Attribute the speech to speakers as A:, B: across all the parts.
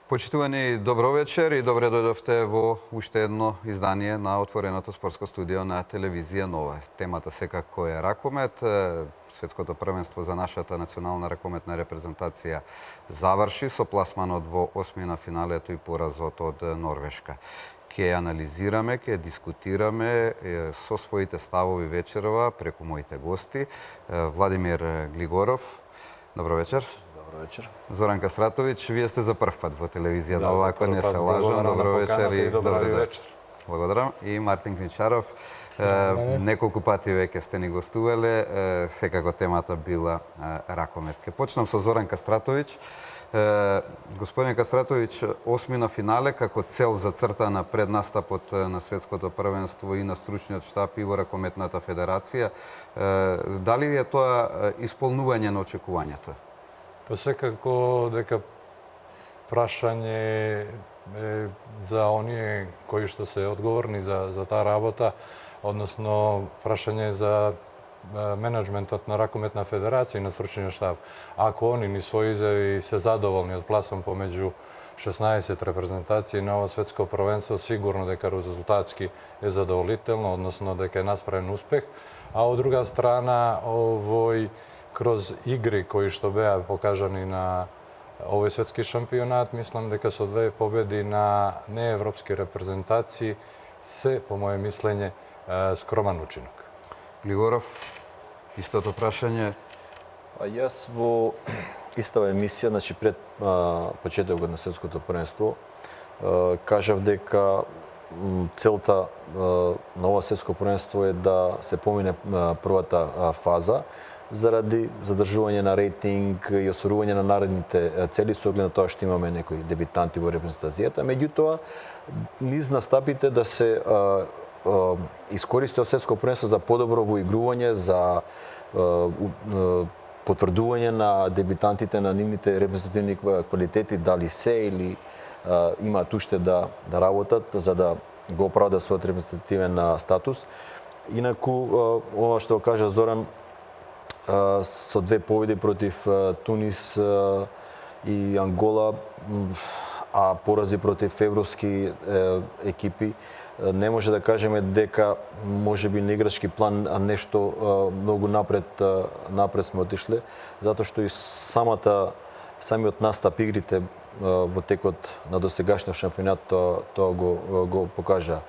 A: Почитувани, добро вечер и добре дојдовте во уште едно издание на отвореното спортско студио на телевизија Нова. Темата секако е ракомет. Светското првенство за нашата национална ракометна репрезентација заврши со пласманот во осмина финалето и поразот од Норвешка. Ке анализираме, ке дискутираме со своите ставови вечерова преку моите гости. Владимир Глигоров, добро вечер.
B: Вечер.
A: Зоран Кастратовиќ, вие сте за прв пат во телевизија Нова, ако не се лажам.
B: Добро вечер и добро вечер.
A: Благодарам. И Мартин Клинчаров, неколку пати веќе сте ни гостувале, секако темата била ракомет. Ке почнам со Зоран Кастратовиќ. Господин Кастратовиќ, осмина финале како цел зацртана пред настапот на светското првенство и на стручниот штаб и во ракометната федерација. Дали е тоа исполнување на очекувањата?
B: Па секако дека прашање е за оние кои што се одговорни за таа работа, односно прашање за менеджментот на ракометна федерација и на стручниот штаб. Ако они ни своји изјави се задоволни од пласом помеѓу 16 репрезентации на ово светско првенство, сигурно дека резултатски е задоволително, односно дека е насправен успех, а од друга страна овој кроз игри кои што беа покажани на овој светски шампионат, мислам дека со две победи на неевропски репрезентации се, по моје мислење, скромен учинок.
A: Глигоров, истото прашање?
C: Јас во истава емисија, значи пред почетокот на светското првенство, кажав дека целта на ова светско првенство е да се помине првата фаза, заради задржување на рейтинг и осварување на наредните цели со оглед на тоа што имаме некои дебитанти во репрезентацијата. Меѓутоа, низ настапите да се искористи светско првенство за подобро воигрување, за потврдување на дебитантите на нивните репрезентативни квалитети, дали се или имаат уште да работат за да го оправдат својот репрезентативен статус. Инаку, ова што кажа Зоран, со две победи против Тунис и Ангола, а порази против европски екипи, не може да кажеме дека можеби на играчки план нешто многу напред сме отишле, затоа што и самиот настап игрите во текот на досегашниот шампионат тоа го покажа.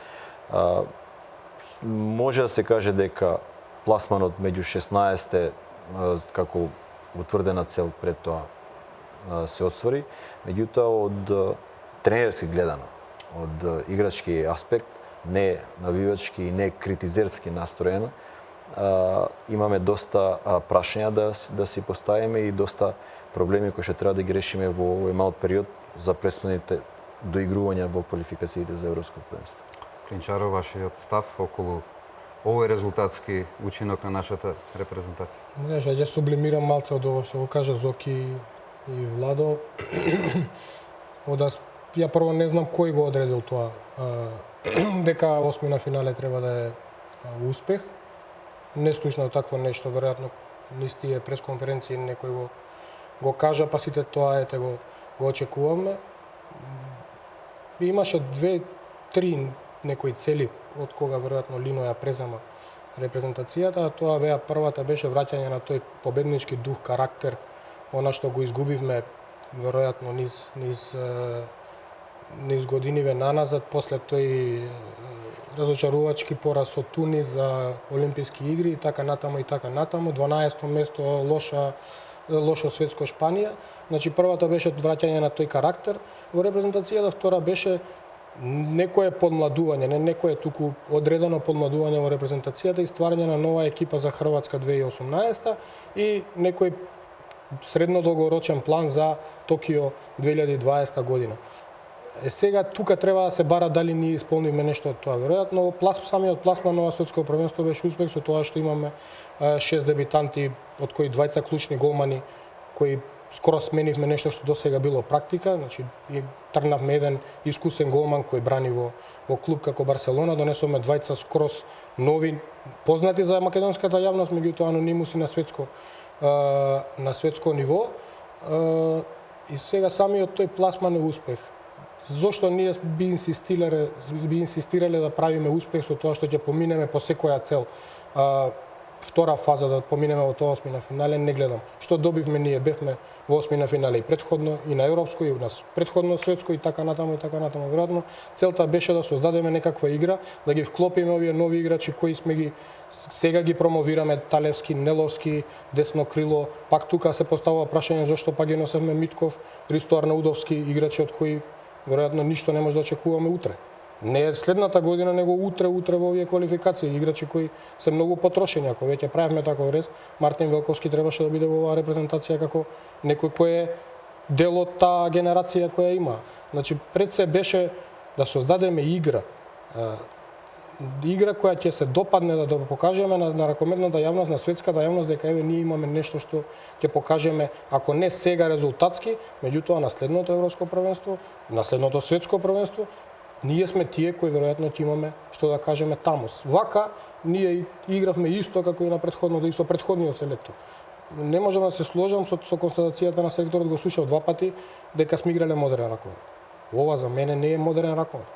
C: Може да се каже дека пласманот меѓу 16 како утврдена цел пред тоа се оствари, меѓутоа од тренерски гледано, од играчки аспект, не навивачки и не критизерски настроено, имаме доста прашања да си поставиме и доста проблеми кои што треба да ги решиме во овој мал период за предстојните доигрувања во квалификациите за европско првенство.
A: Клинчаров, вашиот став околу овој резултатски учинок на нашата репрезентација?
D: Ја сублимирам малце од ово што го кажа Зоки и Владо. Ја прво не знам кој го одредил тоа, дека осмина финале треба да е успех. Не слушнав такво нешто, веројатно низ тие пресконференции некој го кажа, па сите тоа го очекуваме. Имаше 2-3 некои цели од кога веројатно Лино ја презема репрезентацијата, тоа првата беше враќање на тој победнички дух, карактер, она што го изгубивме веројатно низ годиниве наназад, после тој разочарувачки пораз со Тунис за Олимписки игри и така натаму. 12-то место, лошо светско Шпанија. Значи првата беше враќање на тој карактер во репрезентацијата, втора беше некое подмладување, не некое туку одредено подмладување во репрезентацијата и стварање на нова екипа за Хрватска 2018 и некој среднодолгорочен план за Токио 2020 година. Сега тука треба да се бара дали ние исполнивме нешто од тоа. Веројатно самиот пласман на светско првенство беше успех со тоа што имаме 6 дебитанти, од кои 2 клучни голмани кои скоро сменивме нешто што досега било практика, значи тргнавме еден искусен голман кој брани во клуб како Барселона, донесовме 2 скрос нови, познати за македонската јавност, меѓутоа анонимуси на светско ниво. И сега самиот тој пласман е успех. Зошто ние би инсистирале да правиме успех со тоа што ќе поминеме по секоја цел? Втора фаза да поминеме од осми на финале, не гледам. Што добивме ние? Бевме во осми на финале и предходно, и на европско, и на предходно светско, и така натаму, и така натаму. Веројатно, целта беше да создадеме некаква игра, да ги вклопиме овие нови играчи кои сме ги сега ги промовираме, Талевски, Неловски, десно крило. Пак тука се поставува прашање зошто па ги носевме Митков, Ристо Арнаудовски, играчи од кои веројатно ништо не може да очекуваме утре. Не следната година, него утре во овие квалификации, играчи кои се многу потрошени. Ако веќе правевме таков рез, Мартин Велковски требаше да биде во оваа репрезентација како некој кој е дел од таа генерација која има. Значи, пред се беше да создадеме игра, игра која ќе се допадне да покажеме на ракометната јавност, на светската јавност, дека еве ние имаме нешто што ќе покажеме, ако не сега резултатски, меѓутоа на следното европско првенство, на следното светско првенство, ние сме тие кои веројатно ќе имаме што да кажеме таму. Вака ние игравме исто како и на претходното, и со претходниот селектор. Не можам да се сложам со констатацијата на селекторот, го слушав два пати, дека сме играле модерен ракомет. Ова за мене не е модерен ракомет.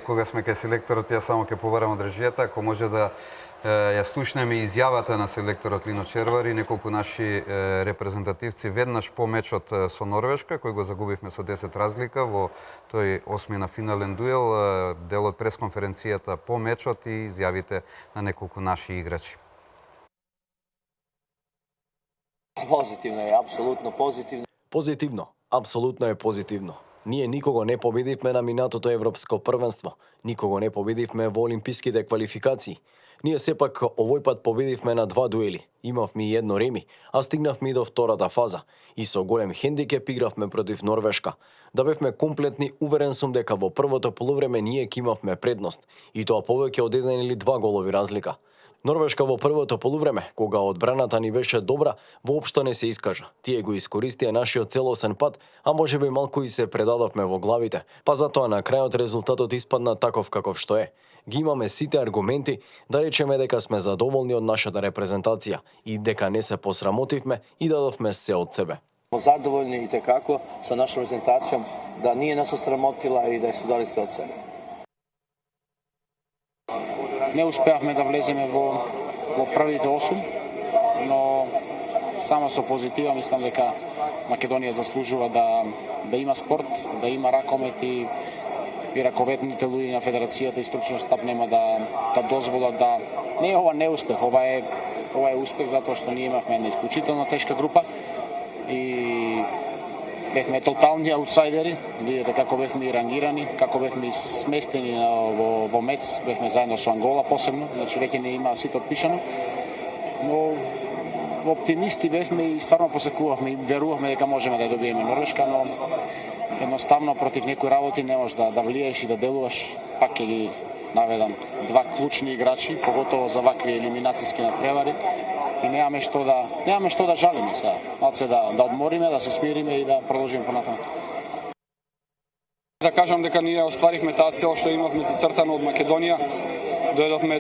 A: Кога сме кај селекторот, ја само ќе побарам од режијата, ако може да ја слушнеме изјавата на селекторот Лино Червар и неколку наши репрезентативци веднаш по мечот со Норвешка, кој го загубивме со 10 разлика во тој осми на финален дуел, дел од пресконференцијата по мечот и изјавите на неколку наши играчи.
E: Позитивно е, апсолутно позитивно.
F: Позитивно, апсолутно е позитивно. Ние никого не победивме на минатото европско првенство, никого не победивме во олимписките квалификации. Ние сепак овој пат победивме на 2 дуели. Имавме и едно реми, а стигнавме и до втората фаза. И со голем хендикеп игравме против Норвешка. Да бевме комплетни, уверен сум дека во првото полувреме ние ќе имавме предност. И тоа повеќе од 1 или 2 голови разлика. Норвешка во првото полувреме, кога одбраната ни беше добра, воопшто не се искажа. Тие го искористија нашиот целосен пат, а можеби малку и се предадовме во главите, па затоа на крајот резултатот испадна таков каков што е. Ги имаме сите аргументи да речеме дека сме задоволни од нашата репрезентација и дека не се посрамотивме и дадовме се од себе.
E: Задоволни и текако со наша репрезентација, да ние нас осрамотила и да су дали се од себе. Не успеавме да влеземе во првите 8, но само со позитива мислам дека Македонија заслужува да има спорт, да има ракомет и раковетните луѓе на федерацијата и стручниот штаб нема да дозволат да не е ова неуспех, ова е успех затоа што ние имавме една исклучително тешка група и бевме тотални аутсайдери, видите како бевме и рангирани, како бевме и сместени во МЕЦ, бевме заедно со Ангола посебно, значи веќе не има сите отпишано, но оптимисти бевме и стварно посекувавме и верувавме дека можеме да добиеме Норвешка, но едноставно против некои работи не можеш да влиеш и да делуваш. Пак ќе ги наведам 2 клучни играчи, поготово за вакви елиминацијски надпревари. И немаме што да жалиме сега. Малце да одмориме, да се смириме и да продолжиме понатаму.
G: Да кажам дека ние остваривме таа цел што имавме зацртано од Македонија. Дојдовме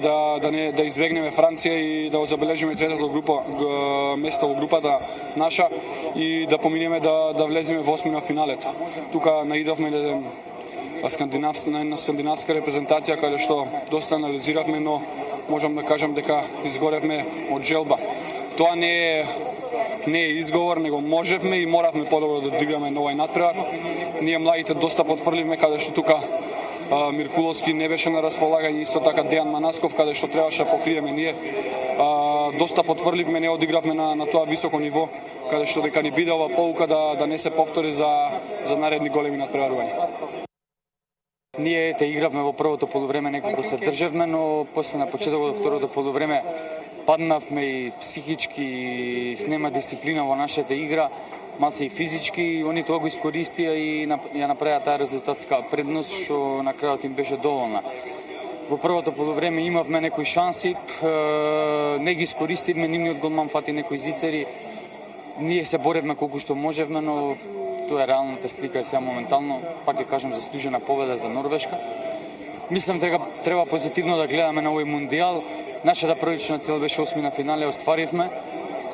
G: да избегнеме Франција и да забележиме третото место во групата наша и да поминеме да влеземе во осми на финалето. Тука наидовме на скандинавска репрезентација каде што доста анализиравме, но можам да кажам дека изгоревме од желба. Тоа не е изговор, него можевме и моравме подобро да одиграме на овој надпревар. Ние младите доста потврливме каде што тука Миркуловски не беше на располагање, исто така Дејан Манасков каде што требаше да покриеме ние. Доста потврливме, не одигравме на тоа високо ниво, каде што дека ни биде ова поука да не се повтори за наредни големи надпреварувања.
H: Ние игравме во првото полувреме, некако се држевме, но после на почетокот од второто полувреме паднавме и психички, и снема дисциплина во нашата игра, малце и физички, и они тоа го искористија и ја направија таа резултатска предност, што на крајот им беше доволна. Во првото полувреме имавме некои шанси, не ги искористивме, нивниот голман фати некои зицери, ние се боревме колку што можевме, но тоа е реалната слика сега моментално, пак ќе кажам заслужена победа за Норвешка. Мислам дека треба позитивно да гледаме на овој мундијал. Нашата првична цел беше осми на финале, остваривме.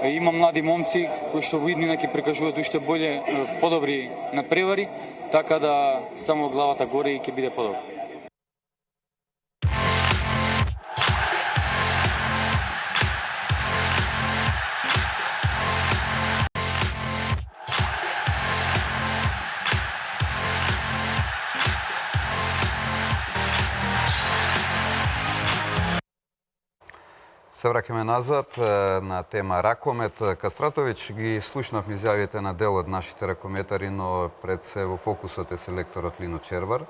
H: Има млади момци кои што во иднина ќе прикажуваат уште боле, подобри надпревари, така да само главата горе и ќе биде подобро.
A: Се враќаме назад на тема ракомет. Кастратовиќ ги слушнавме изјавите на дел од нашите ракометари, но пред се во фокусот е селекторот Лино Червар.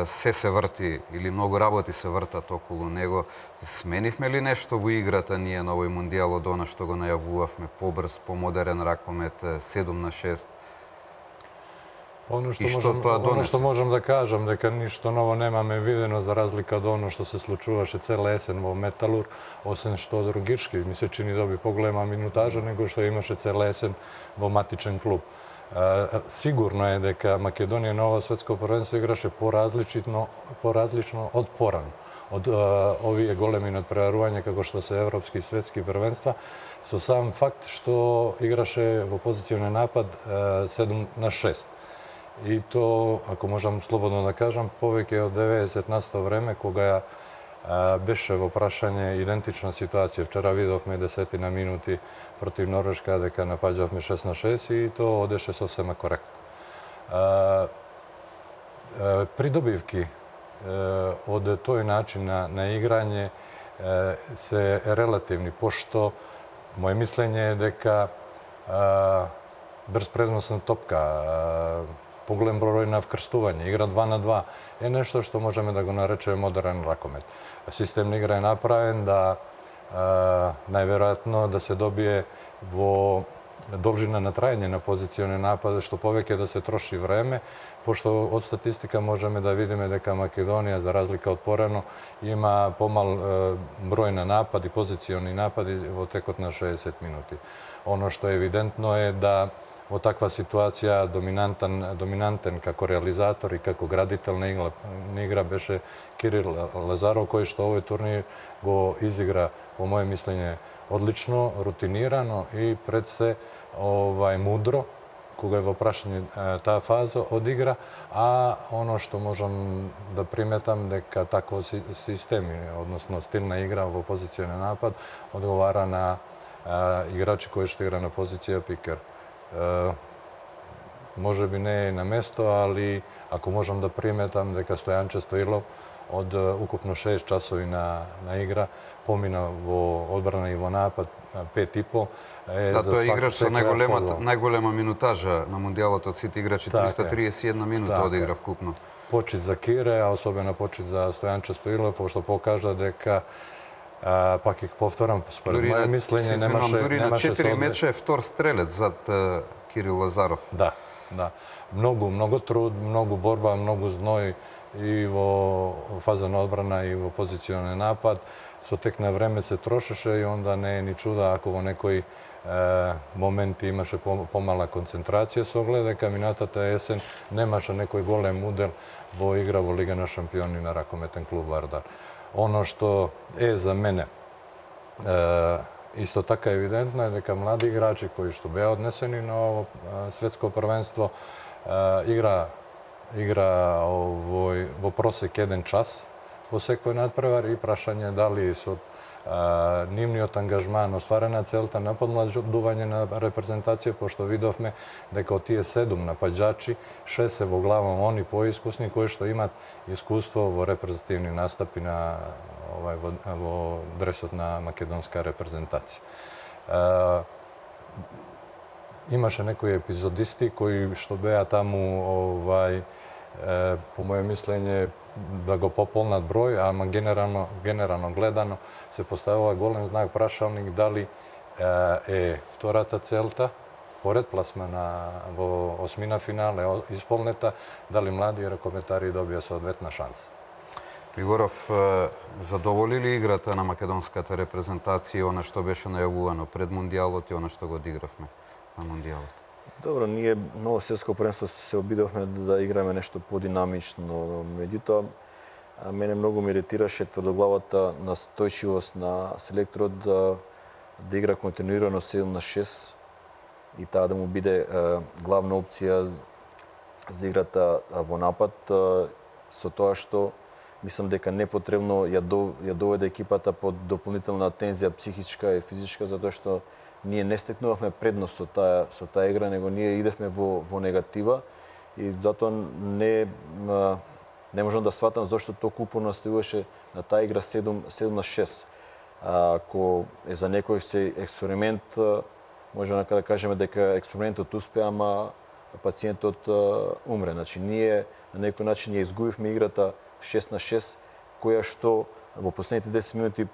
A: Се врти или многу работи се вртат околу него. Сменивме ли нешто во играта ние на овој мундијал од она што го најавувавме, побрз, помодерен ракомет, 7-6?
B: Ono što možem da kažem, дека ништо ново немаме видено за разлика од оно што се случуваше цела есен во Металур, освен што Другички ми се чини доби поголема минутажа него што имаше цела есен во матичен клуб. Сигурно е дека Македонија на ова светско првенство играше поразлично од порано. Од овие големи надпреварувања како што се европски и светски првенства, со сам факт што играше во позиционен напад 7-6. И то, ако можам слободно да кажам, повеќе од 90% време кога беше во прашање идентична ситуација. Вчера видовме 10 минути против Норвешка дека напаѓавме 6-6 и то одеше сосема коректно. Придобивки од тој начин на играње се релативни, пошто моје мислење е дека брз преносна топка, поголем број на вкрстување, игра 2 на 2 е нешто што можеме да го наречеме модерен ракомет. Систем на игра е направен да најверојатно да се добие во должина на трајање на позиционен напад, што повеќе да се троши време, пошто од статистика можеме да видиме дека Македонија, за разлика од порано, има помал број на напади, позициони напади во текот на 60 минути. Оно што е евидентно е да во таква ситуација доминантен како реализатор и како градител на игра беше Кирил Лазаров, кој што овој турнир го изигра, по моје мислење, одлично, рутинирано и пред се мудро, кога е во прашање таа фаза од игра, а оно што можам да приметам дека таков системи, односно стил на игра во позиционен напад, одговара на играчи кои што игра на позиција пикер. Може би не е на место, али ако можам да приметам дека Стојанче Стоилов од укупно 6 часови на игра помина во одбрана и во напад 5,5.
A: Да, тој е играч со најголема минутажа на мундијалот од сите играчи, 331 минута одигра вкупно.
B: Почит за Кире, а особено почит за Стојанче Стоилов, што покажа дека пак ќе повторам, според моје мислење немаше...
A: Дури на 4 меча е втор стрелец зад Кирил Лазаров.
B: Да. Многу труд, многу борба, многу зној и во фаза на одбрана и во позиционен напад. Со тек на време се трошеше и онда не е ни чуда ако во некои моменти имаше помала концентрација, со оглед дека минатата есен немаше некој голем модел во игра во Лига на шампиони на ракометен клуб Вардар. Оно што е за мене исто така евидентно е дека млади играчи кои што беа однесени на ово светско првенство игра во просек 1 час во секој надпревар и прашање дали со нивниот ангажман остварена целта на подмладување на репрезентација, пошто видовме дека од тие 7 напаѓачи 6 се во главом они поискусни кои што имат искуство во репрезентативни настапи во дресот на македонска репрезентација. Имаше некои епизодисти кои што беа таму по моје мислење да го пополнат број, ама генерално гледано се поставува голем знак прашалник дали е втората целта поред пласмана во осмина финале исполнета, дали млади ракометари добија соодветна шанса.
A: Григоров, задоволи ли играта на македонската репрезентација она што беше најавувано пред мундијалот и она што го одигравме на мундијалот?
C: Добро, ние ново светско првенство се обидовме да играме нешто подинамично, меѓутоа мене многу ме иретираше тврдоглавата настојчивост на селекторот да игра континуирано 7-6 и таа да му биде главна опција за играта во напад, со тоа што мислам дека непотребно ја доведе екипата под дополнителна тензија психичка и физичка, затоа што ние не стекнувавме предност со таа игра, него ние идевме во негатива и затоа не можам да сватам зашто толку упорно настојуваше на таа игра 7-6. Ако е за некој се експеримент, може да кажеме дека експериментот успеа, ама пациентот умре. Значи ние на некој начин ја изгубивме играта 6-6, која што во последните 10 минути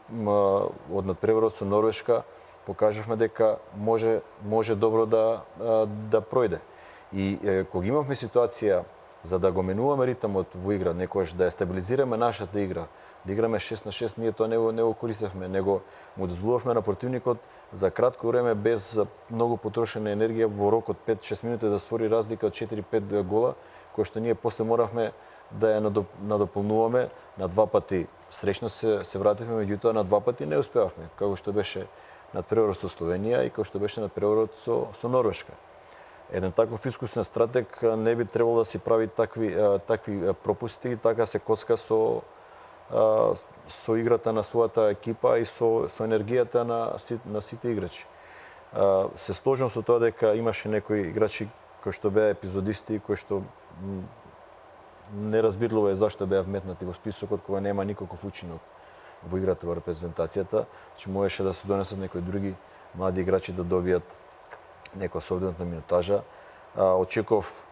C: од надпреварот со Норвешка покажавме дека може добро да пројде. И кога имавме ситуација за да го менуваме ритмот во игра, некојаш да ја стабилизираме нашата игра, да играме 6-6, ние тоа не го користевме, него му дозволувавме на противникот за кратко време без многу потрошена енергија во рок од 5-6 минути да створи разлика од 4-5 гола, кој што ние после моравме да ја надополнуваме на два пати. Среќно се вративме, меѓутоа на два пати не успеавме, како што беше надпреварот со Словенија и како што беше надпреварот со Норвешка. Еден таков искусен стратег не би требало да си прави такви пропусти и така се коцка со играта на својата екипа и со енергијата на сите играчи. Се сложам со тоа дека имаше некои играчи кои што беа епизодисти, кои што неразбирливо е зашто беа вметнати во списокот кога нема никаков учинок во играта во репрезентацијата, че можеше да се донесат некои други млади играчи да добијат некоја соодветна минутажа. Очеков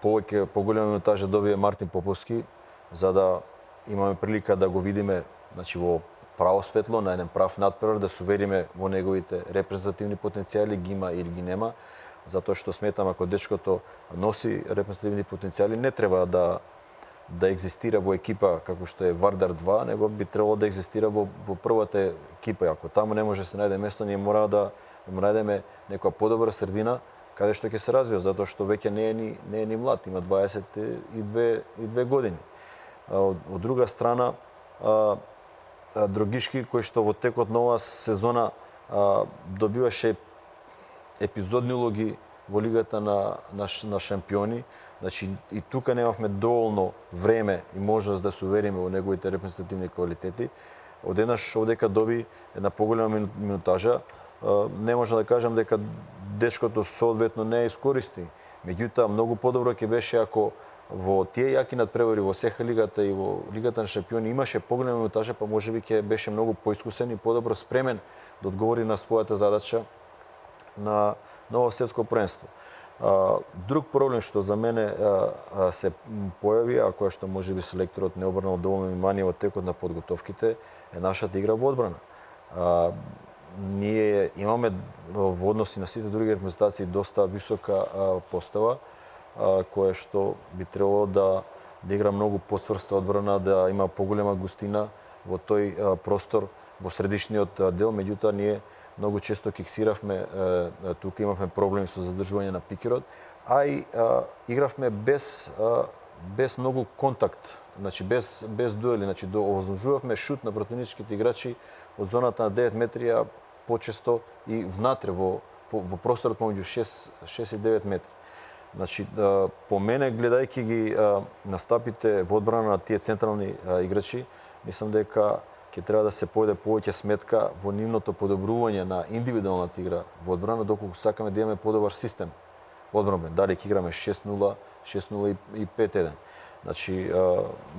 C: поголема минутажа добие Мартин Поповски, за да имаме прилика да го видиме, значи во право светло, на еден прав надпревар, да се увериме во неговите репрезентативни потенцијали, ги има или ги нема, затоа што сметам ако дечкото носи репрезентативни потенцијали, не треба да екзистира во екипа како што е Вардар 2, него би требало да екзистира во првата екипа. Ако таму не може да се најде место, ние мора да му најдеме некоја подобра средина каде што ќе се развива, затоа што веќе не е ни млад, има 22 години. Од друга страна, Дрогишки, кој што во текот на оваа сезона добиваше епизодни улоги во лигата на шампиони, значи и тука немавме доволно време и можност да се увериме во неговите репрезентативни квалитети. Одеднаш одека доби една поголема минутажа, не може да кажам дека дечкото соодветно не ја искористи. Меѓутоа, многу подобро ќе беше ако во тие јаки надпревари во СЕХА лигата и во лигата на шампиони имаше поголема минутажа, па можеби ќе беше многу поискусен и подобро спремен да одговори на својата задача на ново светско првенство. Друг проблем што за мене се појави, а која што можеби селекторот не обрнал доволно внимание во текот на подготовките, е нашата игра во одбрана. Ние имаме во односи на сите други репрезентации доста висока постава, која што би требало да игра многу посврста одбрана, да има поголема густина во тој простор во средишниот дел, меѓутоа ние многу често киксиравме, тука имавме проблеми со задржување на пикерот, а и игравме без многу контакт, значи без дуели, значи овозможувавме шут на противничките играчи од зоната на 9 метри, а почесто и внатре во просторот помеѓу 6 и 9 метри. Значи, по мене, гледајќи ги настапите во одбрана на тие централни играчи, мислам дека ќе треба да се појде повеќе сметка во нивното подобрување на индивидуалната игра во одбрана, доколку сакаме да имаме подобар систем одбранбен. Дали ќе играме 6-0, 6-0 и 5-1. Значи,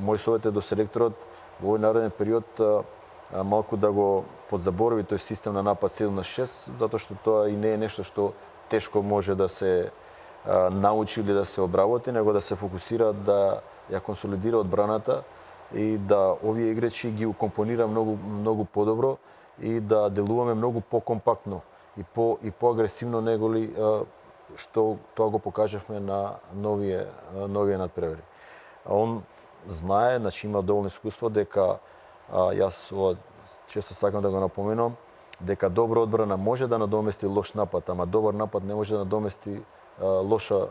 C: мој совет е до селекторот во овој нареден период малку да го подзаборави тој систем на напад 7-6, затоа што тоа и не е нешто што тешко може да се научи или да се обработи, него да се фокусира да ја консолидира одбраната и да овие играчи ги компонира многу подобро и да делуваме многу покомпактно и поагресивно неголи што тоа го покажавме на новие надпревари. Он знае, значи има доволно искуство дека јас често сакам да го напоменам дека добра одбрана може да надомести лош напад, ама добар напад не може да надомести лоша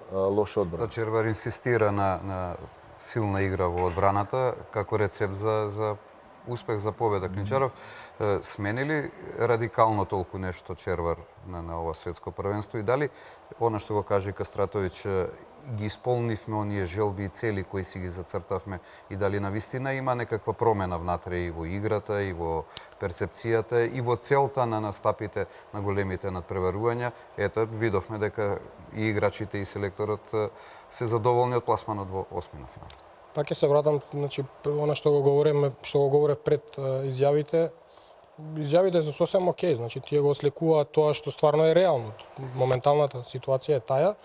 C: одбрана.
A: Червар инсистира на силна игра во одбраната како рецепт за успех за победа Клинчаров. Смени ли радикално толку нешто Червар на ова светско првенство и дали она што го кажа Кастратовиќ ги исполнивме оние желби и цели кои си ги зацртавме и дали навистина има некаква промена внатре и во играта, и во перцепцијата, и во целта на настапите на големите надпреварувања. Ето, видовме дека и играчите и селекторот се задоволни од пласманот во осмина финал.
D: Пак ќе се вратам, значи, она што го говорев пред изјавите. Изјавите се сосем окей, значи тие го ослекуваат тоа што стварно е реално. Моменталната ситуација е таа.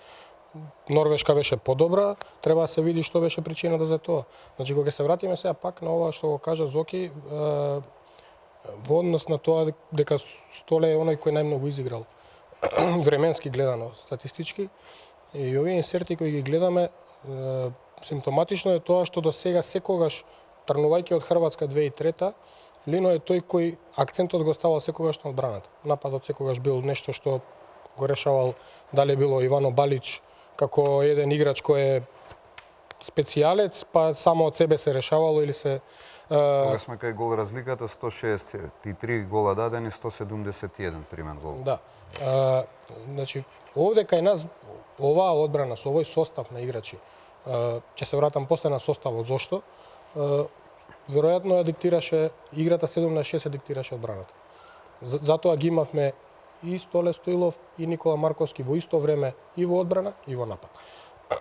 D: Норвешка беше подобра, треба да се види што беше причината за тоа. Значи, кога ќе се вратиме сега пак на ова што го кажа Зоки, во однос на тоа дека Столе е оној кој најмногу изиграл временски гледано, статистички, и овие инсерти кои ги гледаме, симптоматично е тоа што до сега секогаш, тргнувајќи од Хрватска 2003, Лино е тој кој акцентот го ставал секогаш на одбраната. Нападот секогаш бил нешто што го решавал, дали било Ивано Балич како еден играч кој е специјалец, па само од себе се решавало или се...
A: Кога сме кај гол разликата, 163 гола дадени, 171 примен гол.
D: Да. Значи, овде кај нас, оваа одбрана со овој состав на играчи, ќе се вратам после на составот, зошто? Веројатно ја диктираше, играта 7 на 6 ја диктираше одбраната. Затоа ги имавме и Столе Стоилов и Никола Марковски во исто време и во одбрана и во напад.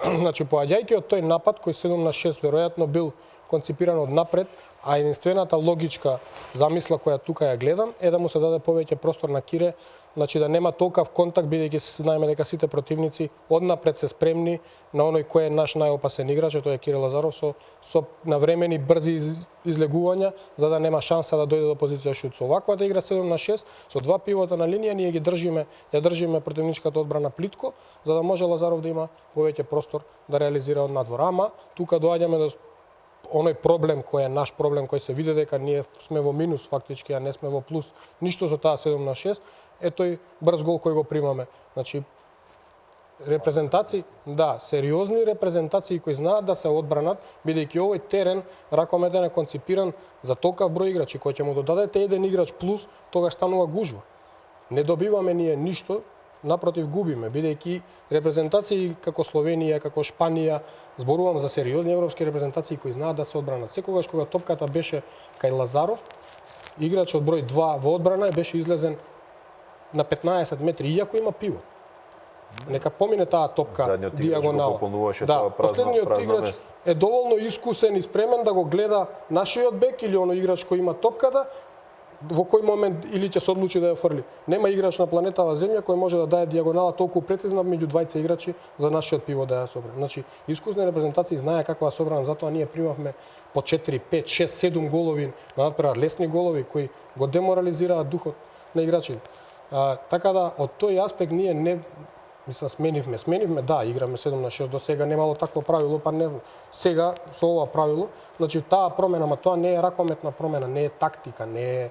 D: Значи, поаѓајќи од тој напад кој 7 на 6 веројатно бил конципиран од напред, а единствената логичка замисла која тука ја гледам е да му се даде повеќе простор на Кире, значи да нема толкав контакт, бидејќи се знаеме дека сите противници однапред се спремни на оној кој е наш најопасен играч, тоа е Кирил Лазаров, со навремени брзи излегувања, за да нема шанса да дојде до позиција шут. Со оваквата игра 7 на 6, со два пивота на линија, ние ги држиме противничката одбрана плитко, за да може Лазаров да има повеќе простор да реализира од надвор. Ама, тука доаѓаме до оној проблем кој е наш проблем, кој се види дека ние сме во минус фактички, а не сме во плюс. Ништо со таа 7 на 6, е тој брз гол кој го примаме. Значи, репрезентации, да, сериозни репрезентации кои знаат да се одбранат, бидејќи овој терен ракометен е конципиран за толкав број играчи, кој ќе му додадете еден играч плюс, тогаш станува гужва. Не добиваме ние ништо, напротив губиме, бидејќи репрезентации како Словенија, како Шпанија, зборувам за сериозни европски репрезентации кои знаат да се одбранат. Секогаш кога топката беше кај Лазаров, играч од број 2 во одбрана беше излезен на 15 метри, иако има пивот. Нека помине таа топка диагонала. Да, последниот играч е доволно искусен и спремен да го гледа нашиот бек или оној играч кој има топката, во кој момент или ќе се одлучи да ја фрли. Нема играч на планетава Земја кој може да даде диагонала толку прецизна меѓу двајца играчи за нашиот пивот да ја собрани. Значи, искусни репрезентации знае како да собран, затоа ние примавме по 4, 5, 6, 7 голови на надпревар, лесни голови кои го деморализираат духот на играчите. Така да, од тој аспект ние не сменивме, да, играме 7 на 6, до сега немало такво правило, па не сега со ова правило, значи таа промена, ма тоа не е ракометна промена, не е тактика, не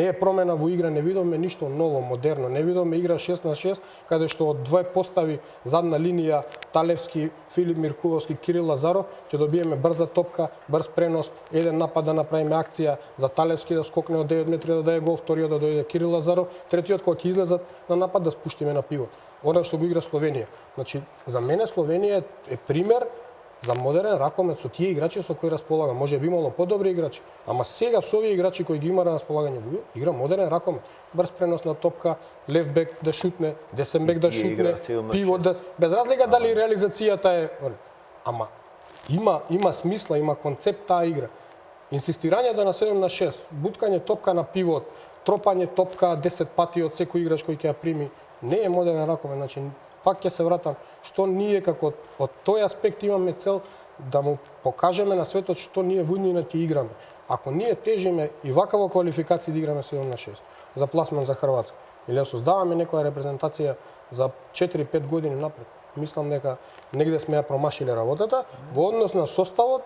D: е промена во игра, не видовме ништо ново, модерно, не видовме игра 6 на 6, каде што од две постави задна линија Талевски, Филип Миркуловски, Кирил Лазаров, ќе добиеме брза топка, брз пренос, еден напад да направиме акција за Талевски да скокне од 9 метри да даде гол, вториот да дојде Кирил Лазаров, третиот кога ќе излезат на напад да спуштиме на пивот. Она што го игра Словенија. Значи, за мене Словенија е пример за модерен ракомет со тие играчи со кои располага. Може би имало подобри играчи, ама сега со овие играчи кои ги има на располагање во игра модерен ракомет. Брз пренос на топка, лев бек да шутне, десен бек да шутне, пивот да, без разлика дали реализацијата е, ама има смисла, има концепт таа игра. Инсистирањето на 7 на 6, буткање топка на пивот, тропање топка 10 пати од секој играч кој ќе ја прими, не е модерен ракомет. Значи, пак ќе се вратам, што ние како од тој аспект имаме цел да му покажеме на светот што ние војнина ќе играме. Ако ние тежиме и вака во квалификации да играме 7 на 6 за пласман за Хрватска, или создаваме некоја репрезентација за 4-5 години напред, мислам дека негде сме ја промашиле работата. Во однос на составот,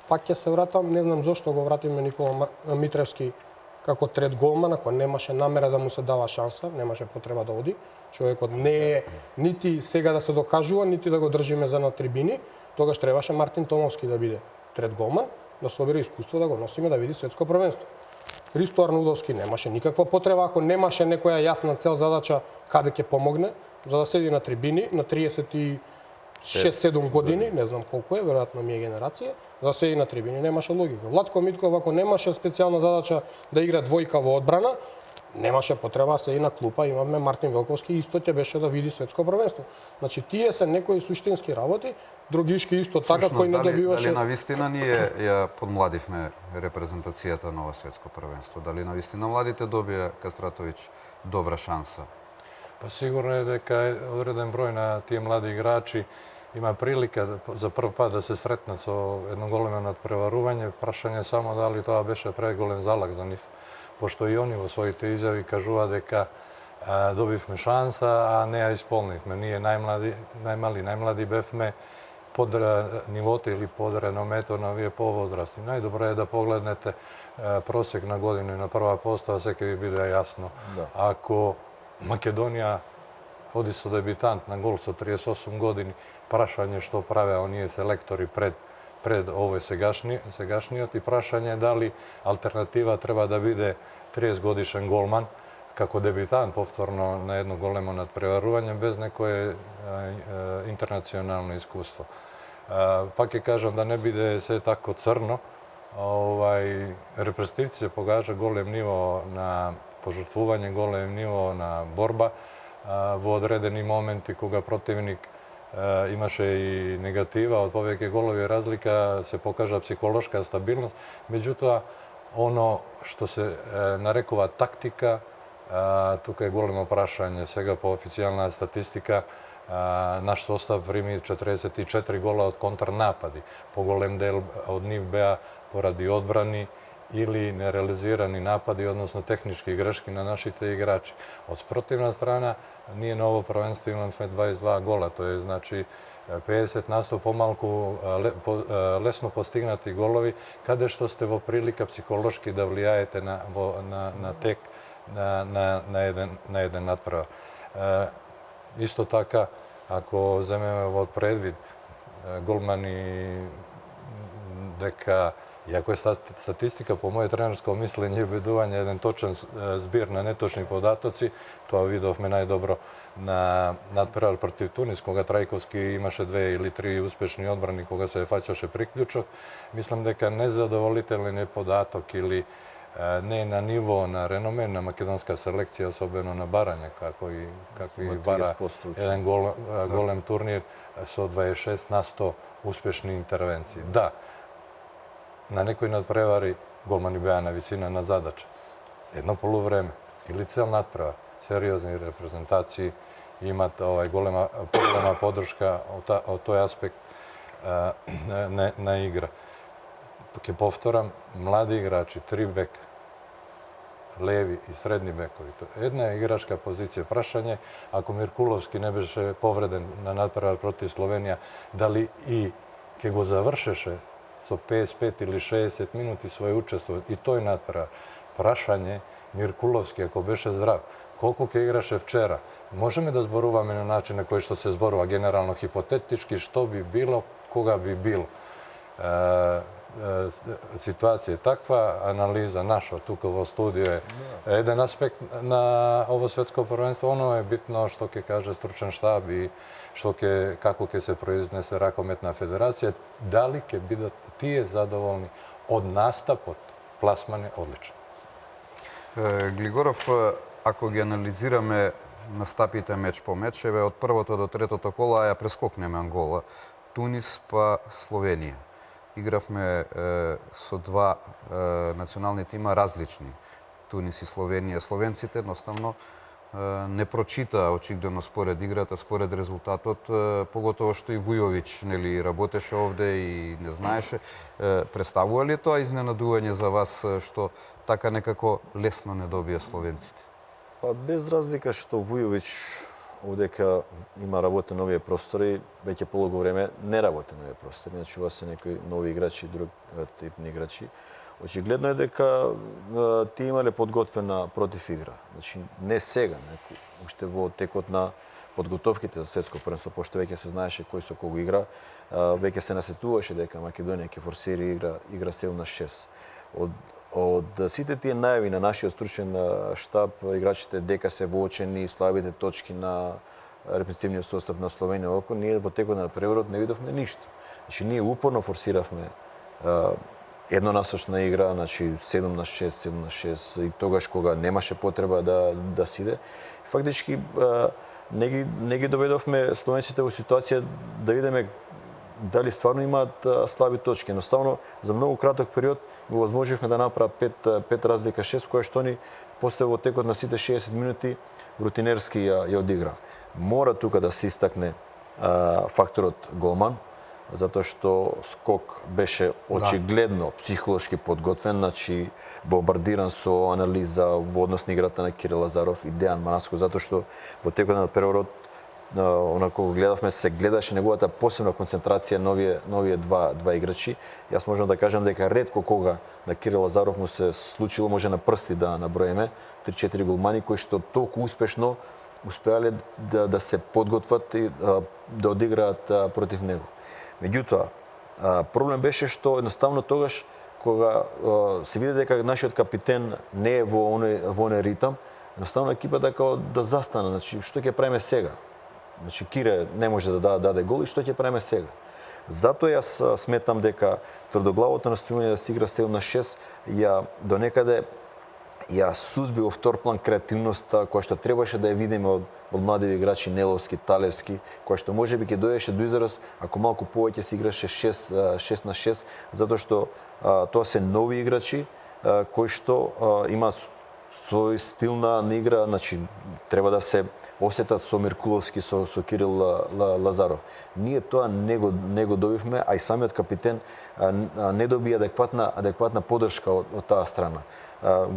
D: пак ќе се вратам, не знам зошто го вратиме Никола Митревски како трет голман, ако немаше намера да му се дава шанса, немаше потреба да оди. Човекот не е нити сега да се докажува, нити да го држиме за на трибини. Тогаш требаше Мартин Томовски да биде трет голман. да собере искуство да го носиме да види светско првенство. Ристо Арнудовски немаше никаква потреба, ако немаше некоја јасна цел задача каде ќе помогне, за да седи на трибини на 36-7 години, не знам колку е, веројатно ми е генерација, за да седи на трибини немаше логика. Владко Митков ако немаше специјална задача да игра двојка во одбрана, немаше потреба да седи на клупа, имавме Мартин Велковски, исто ќе беше да види светско првенство. Значи тие се некои суштински работи, Другишки исто така кој не добиваше.
A: Дали навистина ние ја подмладивме репрезентацијата на ова светско првенство? Дали навистина младите добија Кастратовиќ добра шанса?
B: Па сигурно е дека одреден број на тие млади играчи има прилика за прв пат да се сретнат со едно големо надпреварување. Прашање само дали тоа беше преголем залак за нив, пошто и они во своите изјави кажува дека добивме шанса, а не ја исполнивме. Ние најмлади бевме под нивото или под реномето на овие повозрасти. Најдобро е да погледнете просек на година и на прва постава, се ќе ви биде јасно.
C: Да.
B: Ако Македонија оди со дебитант на гол со 38 години, прашање што правеа оние селектори пред овој сегашниот и прашање дали алтернатива треба да биде 30 годишен голман како дебитант повторно на едно големо надпреварување без некое интернационално искуство. Пак ќе кажам да не биде се тако црно, репрезентативци се покажа голем ниво на пожртвување, голем ниво на борба во одредени моменти кога противник имаше и негатива од повеќе голови разлика, се покажа психолошка стабилност. Меѓутоа, оно што се нарекува тактика, тука е големо прашање. Сега по официјална статистика, наш состав прими 44 гола од контрнапади. Поголем дел од нив беа поради одбрани или нереализирани напади, односно технички грешки на нашите играчи. Од спротивна страна, ние на ово првенство имаме 22 гола, тоа е значи 50% помалку лесно постигнати голови, каде што сте во прилика психолошки да влијаете на тек на еден надпревар. Исто така, ако земеме во предвид голмани дека иако е статистика, по моје тренерско мислење, бидување еден точен збир на неточни податоци, тоа видовме најдобро на надпревар против Тунис, кога Трајковски имаше 2 или 3 успешни одбрани, кога се фаќаше приклучок. Мислам дека незадоволителен е податок или не на ниво, на реноме на македонска селекција, особено на барање, како и бара еден голем турнир со 26% успешни интервенции. Да, на некои надпревари голмани беа на висина на задача. Едно полувреме или цел надпревар, сериозни репрезентации имат голема поддршка од тој аспект на игра. Ќе повторам, млади играчи, 3 бека, леви и средни бекови. Една играчка позиција. Прашање, ако Миркуловски не беше повреден на надпревар против Словенија, дали и ќе го завршеше со 55 или 60 минути своје учество и тој надпревар. Прашање, Миркуловски, ако беше здрав, колку ќе играше вчера? Можеме да зборуваме на начин на кој што се зборува генерално хипотетички, што би било, кога би било. Ситуација е таква, анализа наша тука во студио е еден аспект на ово светско првенство. Оно е битно што ќе каже стручен штаб и како ќе се произнесе Ракометна федерација, дали ќе бидат тие задоволни од настапот, пласман е одличен.
A: Глигоров, ако ги анализираме настапите меч по меч, од првото до третото кола ја прескокнеме Ангола, Тунис па Словенија. Игравме со два национални тима различни, Тунис и Словенија. Словенците едноставно не прочита очигледно според играта, според резултатот, поготово што и Вујовиќ работеше овде и не знаеше. Представува ли тоа изненадување за вас што така некако лесно не добија словенците?
C: Па без разлика што Вујовиќ овдека има работа на овие простори, веќе полого време не работи на овие простори, значи ова се некои нови играчи, друг типни играчи. Очигледно е дека тие имале подготвена против игра. Значи не сега, уште во текот на подготовките за светско првенство, пошто веќе се знаеше кој со кого игра, веќе се насетуваше дека Македонија ќе форсира игра 7-6. Од сите тие најави на нашиот стручен штаб, играчите дека се воочени слабите точки на репрезентативниот состав на Словенија, ние во текот на преворот не видовме ништо. Значи ние упорно форсиравме еднонасочна игра, значи 7-6, 7-6 и тогаш кога немаше потреба да сиде. Фактички не ги доведовме словенците во ситуација да видиме дали стварно имаат слаби точки. Едноставно за многу краток период го возможивме да направи 5 разлика 6, која што ни после во текот на сите 60 минути рутинерски ја одигра. Мора тука да се истакне факторот голман, затоа што скок беше очигледно психолошки подготвен, значи бомбардиран со анализа во однос на играта на Кирил Лазаров и Дејан Манаско, затоа што во текот на преворот онако го гледавме, се гледаше неговата посебна концентрација на овие два играчи. Јас можам да кажам дека ретко кога на Кирил Лазаров му се случило, може на прсти да наброиме, 3-4 голмани кои што толку успешно успеале да се подготват и да одиграат против него. Меѓутоа, проблем беше што едноставно тогаш кога се види дека нашиот капитен не е во оној ритам, едноставно екипата како да застана, значи што ќе правиме сега? Значи Кире не може да даде гол и што ќе правиме сега? Затоа јас сметам дека тврдоглавото настојување да се игра 7-6 ја до некаде ја сузби во втор план креативноста која што требаше да ја видиме од млади играчи Неловски, Талевски, која што можеби ќе дојдеше до израз ако малку повеќе се играше 6-6, затоа што тоа се нови играчи кои што имаат свој стил на игра, значи треба да се осетат со Миркуловски, со Кирил Лазаров. Ние тоа не го добивме, а и самиот капитен не доби адекватна поддршка од таа страна.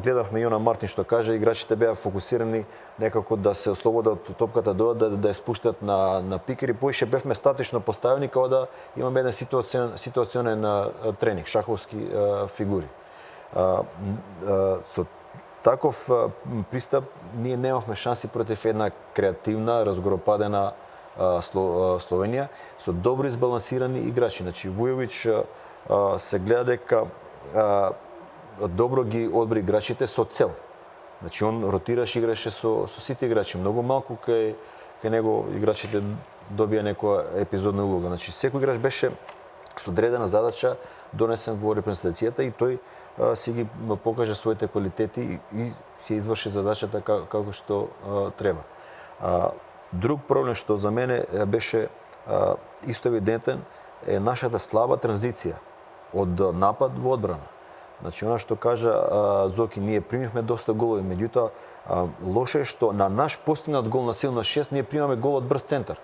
C: Гледавме и Јона Мартин што каже, играчите беа фокусирани некако да се ослободат од топката, да ја спуштат на пикер и поише бевме статично поставени како да имаме еден ситуационен тренинг, шаховски фигури. Со таков пристап ние немавме шанси против една креативна, разгоропадена Словенија со добро избалансирани играчи. Значи Вујовиќ се гледа дека добро ги одбри играчите со цел. Значи он ротираше, играше со сите играчи. Многу малку кај него играчите добија некоја епизодна улога. Значи секој играч беше со одредена задача донесен во репрезентацијата и тој си ги покаже своите квалитети и си изврши задачата како што треба. Друг проблем што за мене беше исто евидентен е нашата слаба транзиција од напад во одбрана. Значи, она што кажа Зоки, ние примивме доста голови, меѓутоа лошо е што на наш постигнат гол на 7-6 ние примаме гол од брз центар.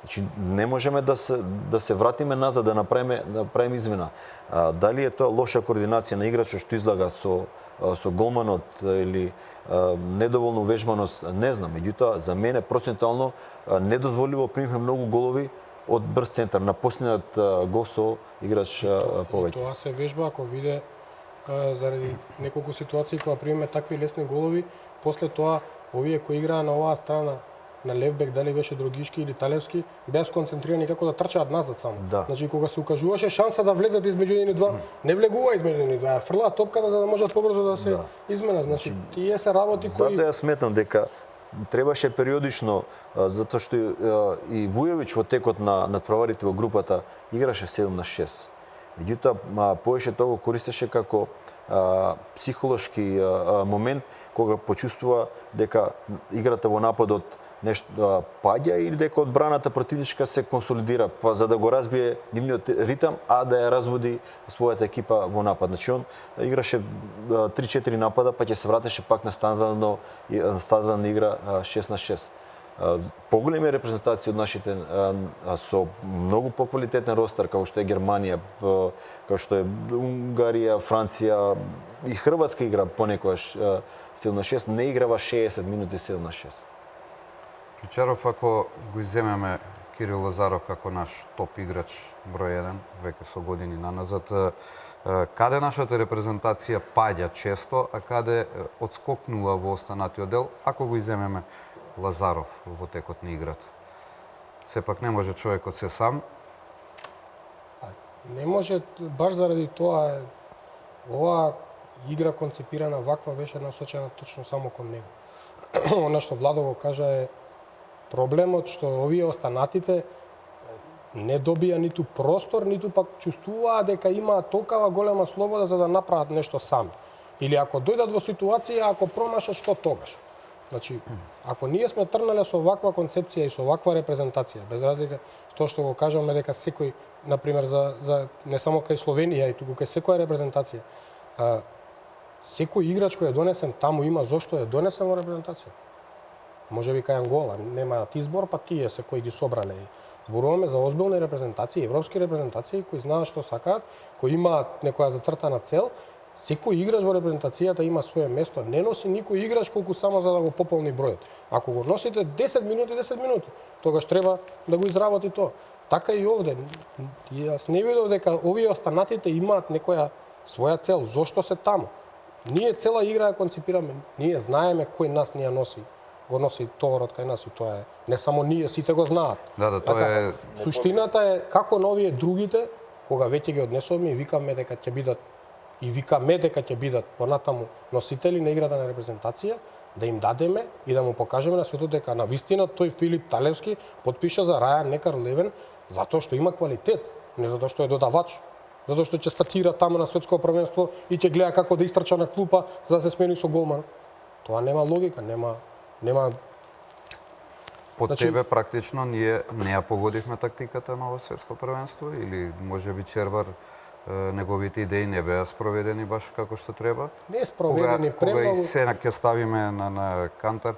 C: Значи, не можеме да се вратиме назад, да направиме измена. Дали е тоа лоша координација на играчот што излага со голманот или недоволно вежбаност, не знам. Меѓутоа, за мене процентуално недозволиво примивме многу голови од брз центар на постигнат гол со играч повеќе.
D: Тоа се вежба ако виде заради неколку ситуации кога примеме такви лесни голови, после тоа овие кои играа на оваа страна на левбек, дали беше Другишки или Талевски, беа сконцентрирани како да трчаат назад само.
C: Да.
D: Значи кога се укажуваше шанса да влезат измеѓу едни два, не влегува измеѓу едни два, фрлаат топката за да можат побрзо да се изменат. Значи тие се работи кои
C: Затоа ја сметам дека требаше периодично, затоа што и Вујовиќ во текот на надпреварите во групата играше 7-6. Меѓутоа, повеќе тоа го користеше како психолошки момент кога почувствува дека играта во нападот нешто паѓа или дека одбраната противничка се консолидира, па за да го разбие нивниот ритам, а да ја разводи својата екипа во напад. Значи он играше 3-4 напада, па ќе се вратеше пак на стандардна игра 6-6. Поголеми репрезентации од нашите со многу поквалитетен ростер, како што е Германија, како што е Унгарија, Франција и Хрватска игра понекогаш 7-6, не играва 60 минути 7-6.
A: Кичаров, ако го иземеме Кирил Лазаров како наш топ играч број 1, веќе со години наназад, каде нашата репрезентација паѓа често, а каде одскокнува во останатиот дел, ако го иземеме Лазаров во текот на играта? Сепак не може човекот се сам.
D: Не може, баш заради тоа оваа игра концепирана ваква беше насочена точно само кон него. Она што Владо го кажа е проблемот што овие останатите не добија ниту простор, ниту пак чувствуваа дека имаат толкава голема слобода за да направат нешто сами. Или ако дојдат во ситуација, ако промашат, што тогаш? Значи, ако ние сме трнале со ваква концепција и со ваква репрезентација, без разлика тоа што го кажуваме дека секој, например, за не само кај Словенија, и туку кај секоја репрезентација, секој играч кој е донесен таму има зошто е донесен во репрезентација. Може би кај Ангола немаат избор, па тие секој ги собрале. Зборуваме за озбилни репрезентации, европски репрезентации кои знаат што сакаат, кои имаат некоја зацртана цел. Секој играч во репрезентацијата има свое место. Не носи никој играч колку само за да го пополни бројот. Ако го носите 10 минути, тогаш треба да го изработи тоа. Така и овде. Јас не видов дека овие останатите имаат некоја своја цел. Зошто се таму? Ние цела игра ја концепираме. Ние знаеме кој нас ни ја носи. Го носи товарот кај нас и тоа е. Не само ние, сите го знаат.
A: Да, тоа е...
D: Суштината е како на овие другите, кога веќе ги однесуваме и викаме дека ќе бидат понатаму носители на играта на репрезентација, да им дадеме и да му покажеме на светот дека на вистина тој Филип Талевски потпиша за Рајан Некар Левен затоа што има квалитет, не затоа што е додавач, затоа што ќе статира таму на светско првенство и ќе гледа како да истрча на клупа за да се смени со голман. Тоа нема логика, нема.
A: По тебе практично ние не ја погодивме тактиката на ова светско првенство или можеби Червар неговите идеи не беа спроведени баш како што треба?
D: Не спроведени
A: кога и се ќе ставиме на кантар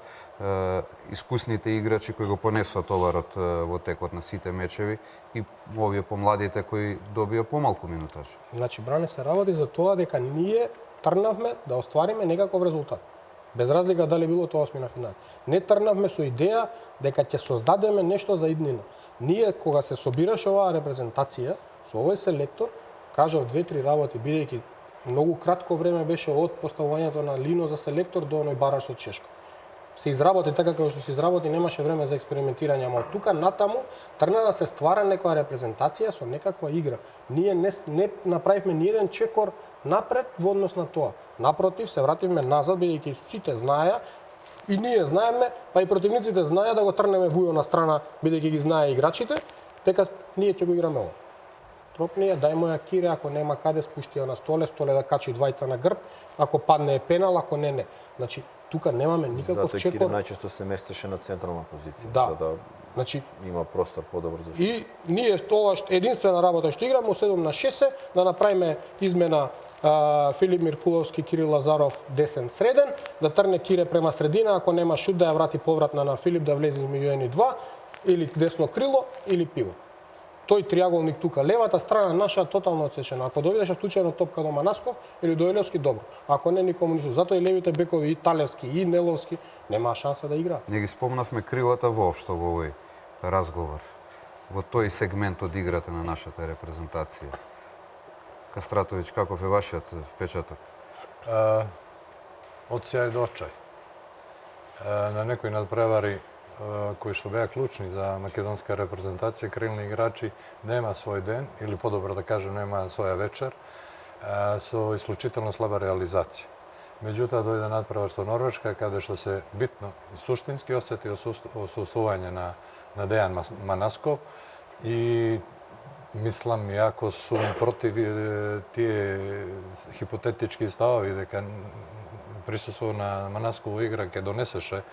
A: искусните играчи кои го понесоа товарот во текот на сите мечеви и овие помладите кои добија помалку минутаж.
D: Значи, Бране, се работи за тоа дека ние трнавме да оствариме некаков резултат. Без разлика дали било тоа осмина финал. Не трнавме со идеја дека ќе создадеме нешто за иднина. Ние, кога се собираше оваа репрезентација, со овој селектор, кажав 2-3 работи, бидејќи многу кратко време беше од поставувањето на Лино за селектор до оној бараш од Чешка. Се изработи така како што се изработи, немаше време за експериментирање, ама од тука натаму тргна да се ствара некоја репрезентација со некаква игра. Ние не направивме ни еден чекор напред во однос на тоа. Напротив, се вративме назад, бидејќи сите знаеа и ние знаеме, па и противниците знаеа да го трнеме вујо на страна, бидејќи ги знае играчите, дека ние ќе го играме ово. Тропни ја, дај моја Кире, ако нема каде спушти ја на столе да качи двајца на грб, ако падне е пенал, ако не. Значи, тука немаме никаков
C: чекор.
D: чекор.
C: Затоа Кире најчесто се местеше на централна позиција, за да
D: значи,
C: има простор подобар за
D: и ние тоа единствена работа што играме 7 на 6 да направиме измена Филип Миркуловски, Кирил Лазаров десен среден, да трне Кире према средина, ако нема шут да ја врати повратна на Филип да влезе измеѓу едни два, или десно крило или пиво. Тој триаголник тука, левата страна наша тотално отсечена. Ако доведеше случајно топка до Манасков или до Елевски, добро. Ако не, никому ништо. Затоа и левите бекови, и Талевски, и Неловски, нема шанса да играат.
A: Не ги спомнавме крилата воопшто во овој разговор, во тој сегмент од играта на нашата репрезентација. Кастратовиќ, каков е вашиот впечаток?
B: Од сјај до очај. На некои надпревари кои што беа клучни за македонска репрезентација, крилни играчи нема свој ден, или подобро да кажем, нема своја вечер, со исклучително слаба реализација. Меѓутоа, дојде надпревар со Норвешка, каде што се битно и суштински осети осуствување на Дејан Манасков и мислам, иако сум против тие хипотетички ставови дека присуство на Манаскова игра ќе донесеше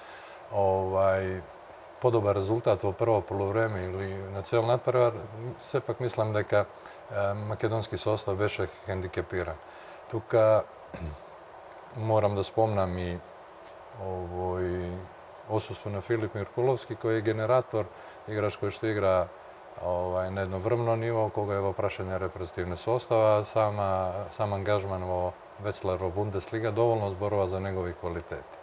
B: подобар резултат во прво полувреме или на цел надпревар, сепак мислам дека македонски состав беше хендикепиран. Тука морам да спомнам и овој осуство на Филип Миркуловски, кој е генератор, играч кој што игра на едно врвно ниво, кога е во прашање репрезентативни состава, сам ангажман во Вецлер во Бундеслига доволно зборува за негови квалитети.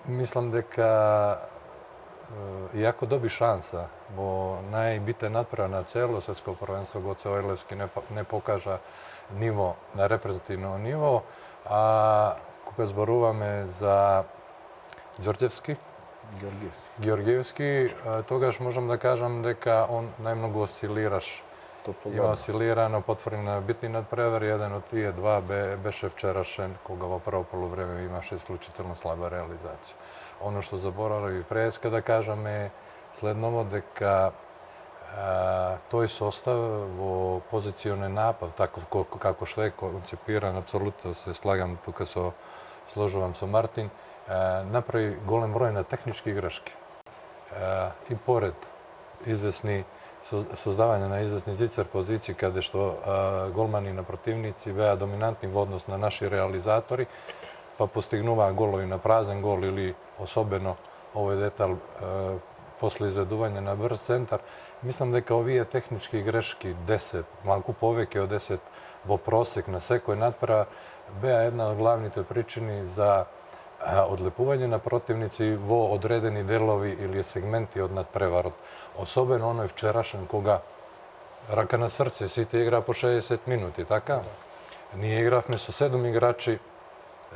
B: Мислам дека иако доби шанса во најбитен надпревар на цело светско првенство, Гоце Ојлевски не покажа ниво на репрезентативно ниво, а кога зборуваме за Ѓорѓевски, Георгиевски, тогаш можам да кажам дека он најмногу осцилираш. Има осцилирано, потврдена битни надпревари, еден од тие два беше вчерашен, кога во прво полувреме имаше исклучително слаба реализација. Оно што заборави преска да кажаме следново дека тој состав во позиционен напад, таков како што е концепиран, апсолутно се слагам тука сложувам со Мартин, направи голем број на технички грешки. И поред известни создавање на известни зицер позиции каде што голмани на противници беа доминантни во однос на наши реализатори, па постигнуваа голови на празен гол или особено овој детал после изведување на брз центар. Мислам дека овие технички грешки 10, малку повеќе од 10 во просек на секој надпревар беа една од главните причини за одлепување на противници во одредени делови или сегменти од надпреварот. Особено оној вчерашен кога рака на срце сите игра по 60 минути, така? Ние игравме со 7 играчи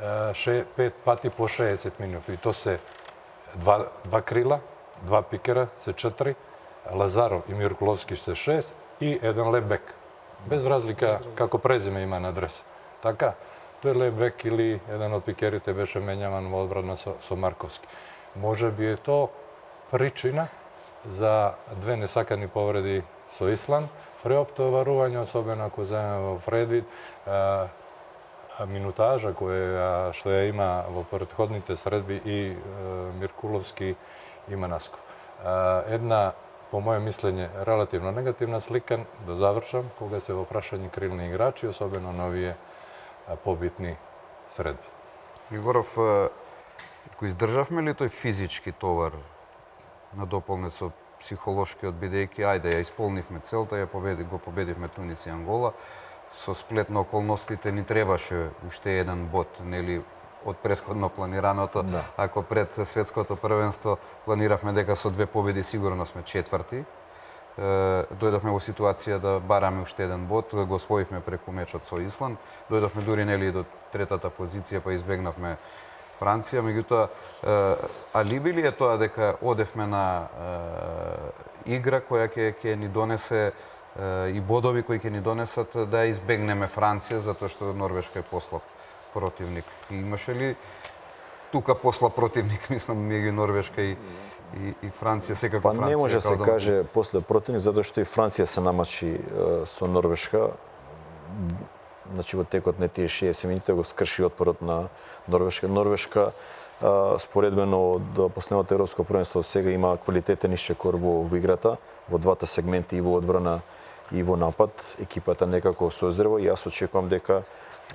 B: 5 пати по 60 минути и то се два крила, два пикера се 4, Лазаров и Миркуловски се 6 и еден левбек. Без разлика како презиме има на адрес. Така? Тој левбек или еден од пикерите беше менјаван во одбрана со Марковски. Може би е то причина за две несакани повреди со Исланд, преоптоварување, особено ако земеме во предвид минутажа што ја има во претходните средби и Миркуловски и Манасков. Една, по моје мислење, релативно негативна слика, да завршам, кога се во прашање крилни играчи, особено новие побитни средби.
A: Игоров, го издржавме ли тој физички товар надополнет со психолошкиот, бидејќи ајде ја исполнивме целта, го победивме Тунис и Ангола, со сплет на околностите ни требаше уште еден бод, нели, од претходно планираното. Да. Ако пред светското првенство планиравме дека со 2 победи сигурно сме четврти, дојдовме во ситуација да бараме уште еден бод, го освоивме преку мечот со Исланд, дојдовме дури нели до третата позиција, па избегнавме Франција, меѓутоа алиби ли е тоа дека одевме на игра која ќе ни донесе и бодови кои ќе ни донесат да избегнеме Франција, затоа што Норвешка е послаб противник. И имаше ли тука послаб противник, мислам, меѓу Норвешка и Франција, секако Франција?
C: Па не може се каже после противник, затоа што и Франција се намачи со Норвешка. Значи во текот на тие 60 минути го скрши отпорот на Норвешка. Норвешка споредбено од последното европско првенство сега има квалитетен исчекор во играта, во двата сегменти, и во одбрана и во напад. Екипата некако созрeva и јас очекувам дека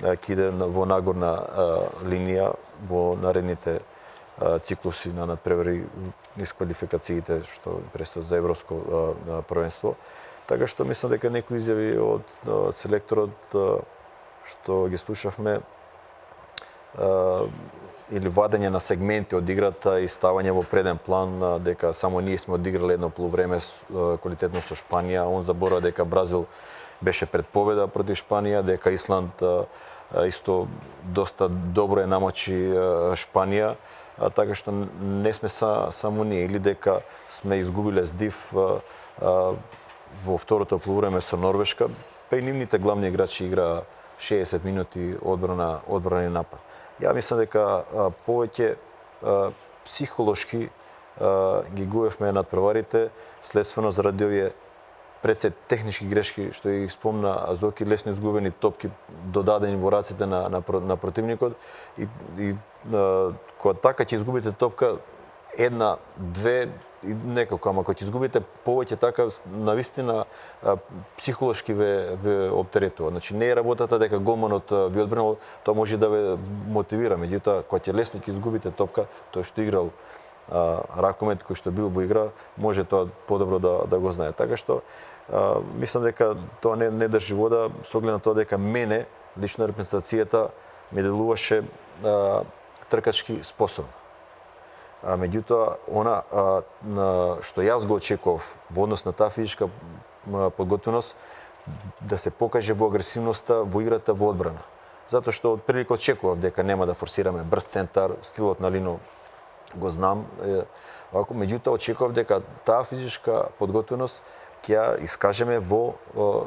C: ќе иде во нагорна линија во наредните циклуси на надпревари низ квалификациите што предстои за европско првенство. Така што мислам дека некои изјави од селекторот што ги слушавме или вадење на сегменти од играта и ставање во преден план дека само ние сме одиграле едно полувреме квалитетно со Шпанија, он заборава дека Бразил беше пред победа против Шпанија, дека Исланд исто доста добро е намачи Шпанија, така што не сме само ние, или дека сме изгубиле здив во второто полувреме со Норвешка, па и нивните главни играчи играа 60 минути одбрана и напад. Ја мислам дека повеќе психолошки ги губевме надпреварите, следствено заради овие пред технички грешки што ги спомна Азоки, лесно изгубени топки додадени во раците на противникот и кога така ќе изгубите топка една, две и некако, ама кога ќе изгубите повеќе така, навистина психолошки ве оптеретува. Значи не е работата дека голманот ви одбранил, тоа може да ве мотивира, меѓутоа кога ќе лесно ќе изгубите топка, тој што играл ракомет, кој што бил во игра, може тоа подобро да го знае. Така што мислам дека тоа не држи вода, со оглед на тоа дека мене лично репрезентацијата ме делуваше тркачки способна. Меѓутоа, она што јас го очекував во однос на таа физичка подготвеност, да се покаже во агресивноста во играта во одбрана. Затоа што од прилика очекував дека нема да форсираме брз центар, стилот на Лино го знам. Вако, меѓутоа очекував дека таа физичка подготвеност ќе ја искажеме во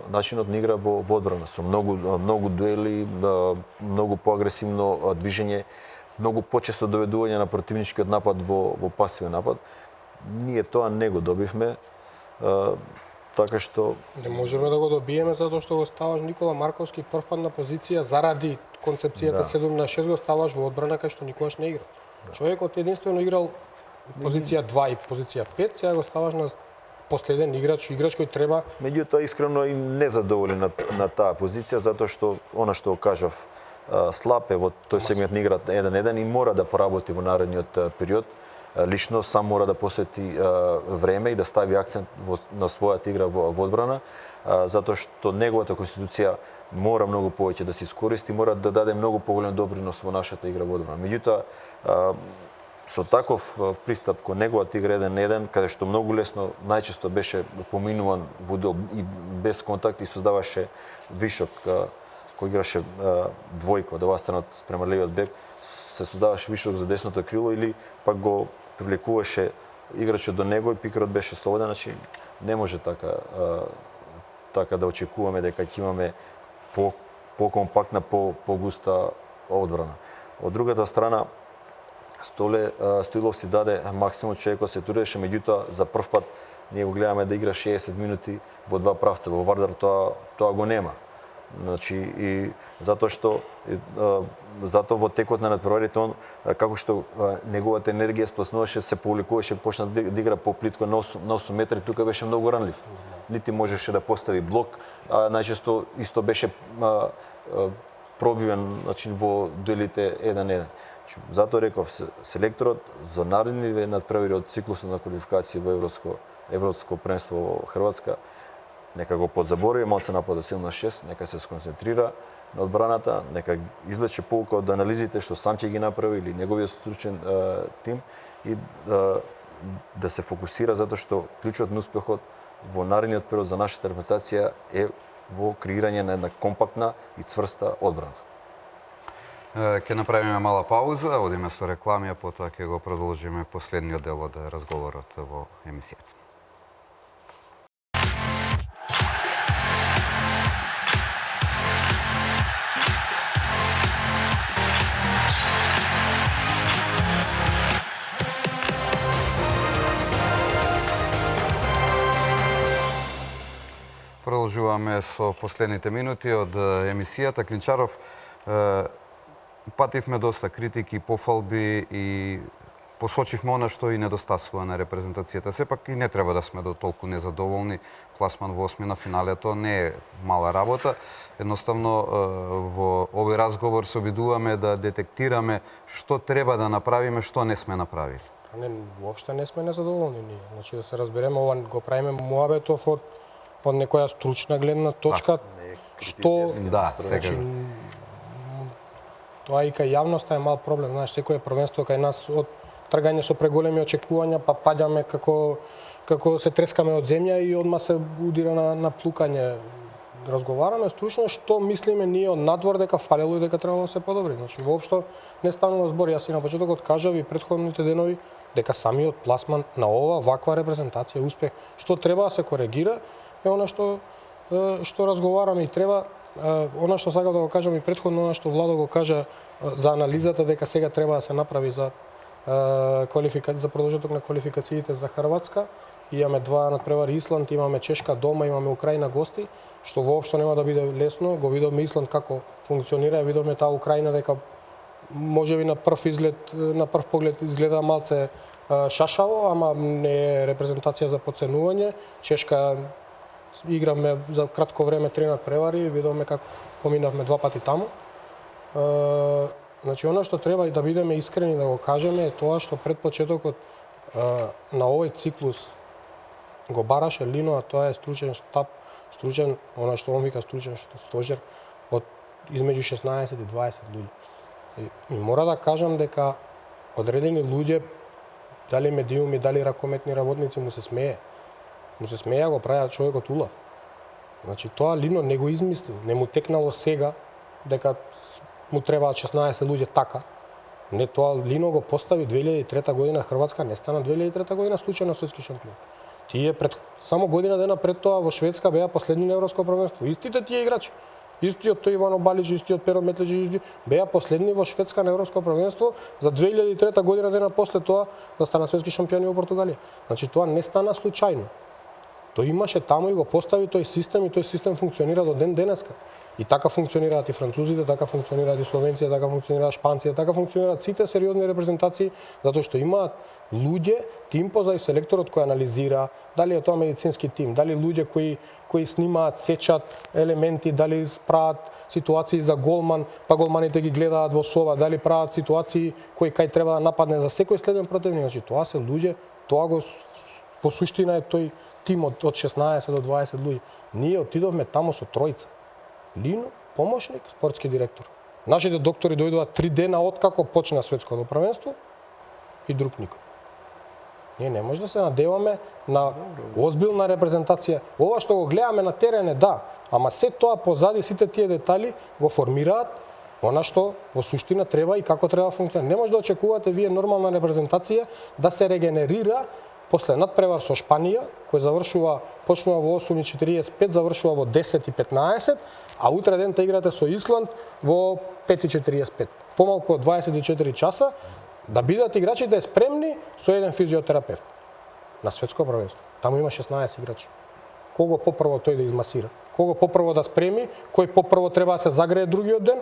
C: начинот на игра во одбрана, со многу дуели, многу поагресивно движење, многу почесто доведување на противничкиот напад во пасивен напад. Ние тоа не го добивме, така што
D: Не можеме да го добиеме затоа што го ставаш Никола Марковски првпат на позиција заради концепцијата 7 на 6 го ставаш во одбрана кај што никогаш не игра. Човекот единствено играл позиција 2 и позиција 5, сега го ставаш на последен играч кој треба.
C: Меѓутоа искрено и незадоволен на таа позиција затоа што она што го кажав, слаб е во тој сегмент на играта 1-1 и мора да поработи во наредниот период. Лично сам мора да посвети време и да стави акцент на својата игра во одбрана, затоа што неговата конституција мора многу повеќе да се искористи, мора да даде многу поголем допринос во нашата игра во одбрана. Меѓутоа, со таков пристап кон неговата игра 1-1, каде што многу лесно најчесто беше поминуван во дел и без контакт и создаваше вишок кој играше двојка од оваа страна спрема левиот бек, се создаваше вишок за десното крило или пак го привлекуваше играчот до него и пикерот беше слободен, значи не може така да очекуваме дека ќе имаме по-компактна, по-густа одбрана. Од другата страна, Стоилов си даде максимум, човекот се трудеше, меѓутоа за прв пат ние го гледаме да игра 60 минути во два правца. Во Вардар тоа го нема. Значи и затоа во текот на надпреварите он како што неговата енергија спласнуваше, се повлекуваше, почна да игра поплитко на 8 метри, тука беше многу ранлив. Нити можеше да постави блок, а најчесто исто беше пробивен, значи во дуелите 1-1. Затоа реков селекторот за наредните надпревари од циклусот на квалификација во Европско првенство во Хрватска нека го подзаборави, малце напада 7 на 6, нека се сконцентрира на одбраната, нека извлече поука од анализите што сам ќе ги направи или неговиот стручен тим и да се фокусира затоа што клучот на успехот во наредниот период за нашата репутација е во креирање на една компактна и цврста одбрана.
A: Ќе направиме мала пауза, одиме со реклами, а потоа ќе го продолжиме последниот дел од разговорот во емисијата. Продолжуваме со последните минути од емисијата. Клинчаров, пативме доста критики, пофалби и посочивме она што и недостасува на репрезентацијата. Сепак и не треба да сме до толку незадоволни. Пласман во осмина финалето не е мала работа. Едноставно во овој разговор се обидуваме да детектираме што треба да направиме, што не сме направили.
D: Не, воопшто не сме незадоволни ние. Значи да се разбереме, ова го правиме муабетов од некоја стручна гледна точка, што
A: сега
D: тоа и кај јавноста е мал проблем. Знаеш, секое првенство кај нас од тргање со преголеми очекувања, па паѓаме како се трескаме од земја и одма се удира на плукање. Разговараме стручно што мислиме ние од надвор дека фалело и дека требало да се подобри. Значи воопшто не станува збор. Јас и на почетокот кажав и претходните денови дека самиот пласман на ваква репрезентација успех што треба да се коригира е она што разговараме и треба она што сакам да го кажам и претходно, она што Владо го кажа за анализата дека сега треба да се направи за за продолжеток на квалификациите за Хрватска. Имаме два надпревари Исланд, имаме Чешка дома, имаме Украина гости, што воопшто нема да биде лесно. Го видовме Исланд како функционира, видовме таа Украина дека можеби на прв поглед изгледа малце шашаво, ама не е репрезентација за подценување. Чешка играме за кратко време 3 надпревари, видовме како поминавме 2 пати таму. Значи, она што треба и да бидеме искрени да го кажеме е тоа што пред почетокот на овој циклус го бараше Лино, а тоа е стручен штаб, она што он вика стручен стожер од измеѓу 16 и 20 луѓе. И мора да кажам дека одредени луѓе, дали медиуми, дали ракометни работници му се смее. Му се смеја, го правиат човекот улав. Значи, тоа Лино не го измислил, не му текнало сега дека му требаат 16 луѓе така, Не, тоа Лино го постави 2003 година, Хрватска не стана 2003 година случајно светски шампион. Тие само година дена пред тоа во Шведска беа последни на европско првенство. Истите тие играчи, истиот тој Ивано Балич, истиот Перо Метледжи, беа последни во Шведска на европско првенство за 2003 година дена после тоа да станат светски шампиони во Португалија. Значи тоа не стана случајно. Тој имаше таму и го постави тој систем и тој систем функционира до ден денеска. И така функционираат и французите, така функционираат и словенците, така функционираат шпанците, така функционираат сите сериозни репрезентации, затоа што имаат луѓе, тим позади селекторот кој анализира, дали е тоа медицински тим, дали луѓе кои снимаат, сечат елементи, дали прават ситуации за голман, па голманите ги гледаат во сова, дали прават ситуации кои кај треба да нападне за секој следен противник. Значи тоа се луѓе, тоа го по суштина е тој тим од 16 до 20 луѓе. Ние отидовме таму со тројца. Лино, помошник, спортски директор. Нашите доктори дојдоа 3 дена откако почна светското првенство и друг никој. Ние не може да се надеваме на озбилна репрезентација. Ова што го гледаме на терен е да, ама се тоа позади сите тие детали го формираат она што во суштина треба и како треба да функционира. Не може да очекувате вие нормална репрезентација да се регенерира после надпревар со Шпанија, кој почнува во 8:45, завршува во 10:15, а утре ден играте со Исланд во 5:45. Помалку од 24 часа, да бидат играчите спремни со еден физиотерапевт на светско првенство. Таму има 16 играчи. Кого попрво тој да измасира? Кого попрво да спреми? Кој попрво треба да се загрее другиот ден?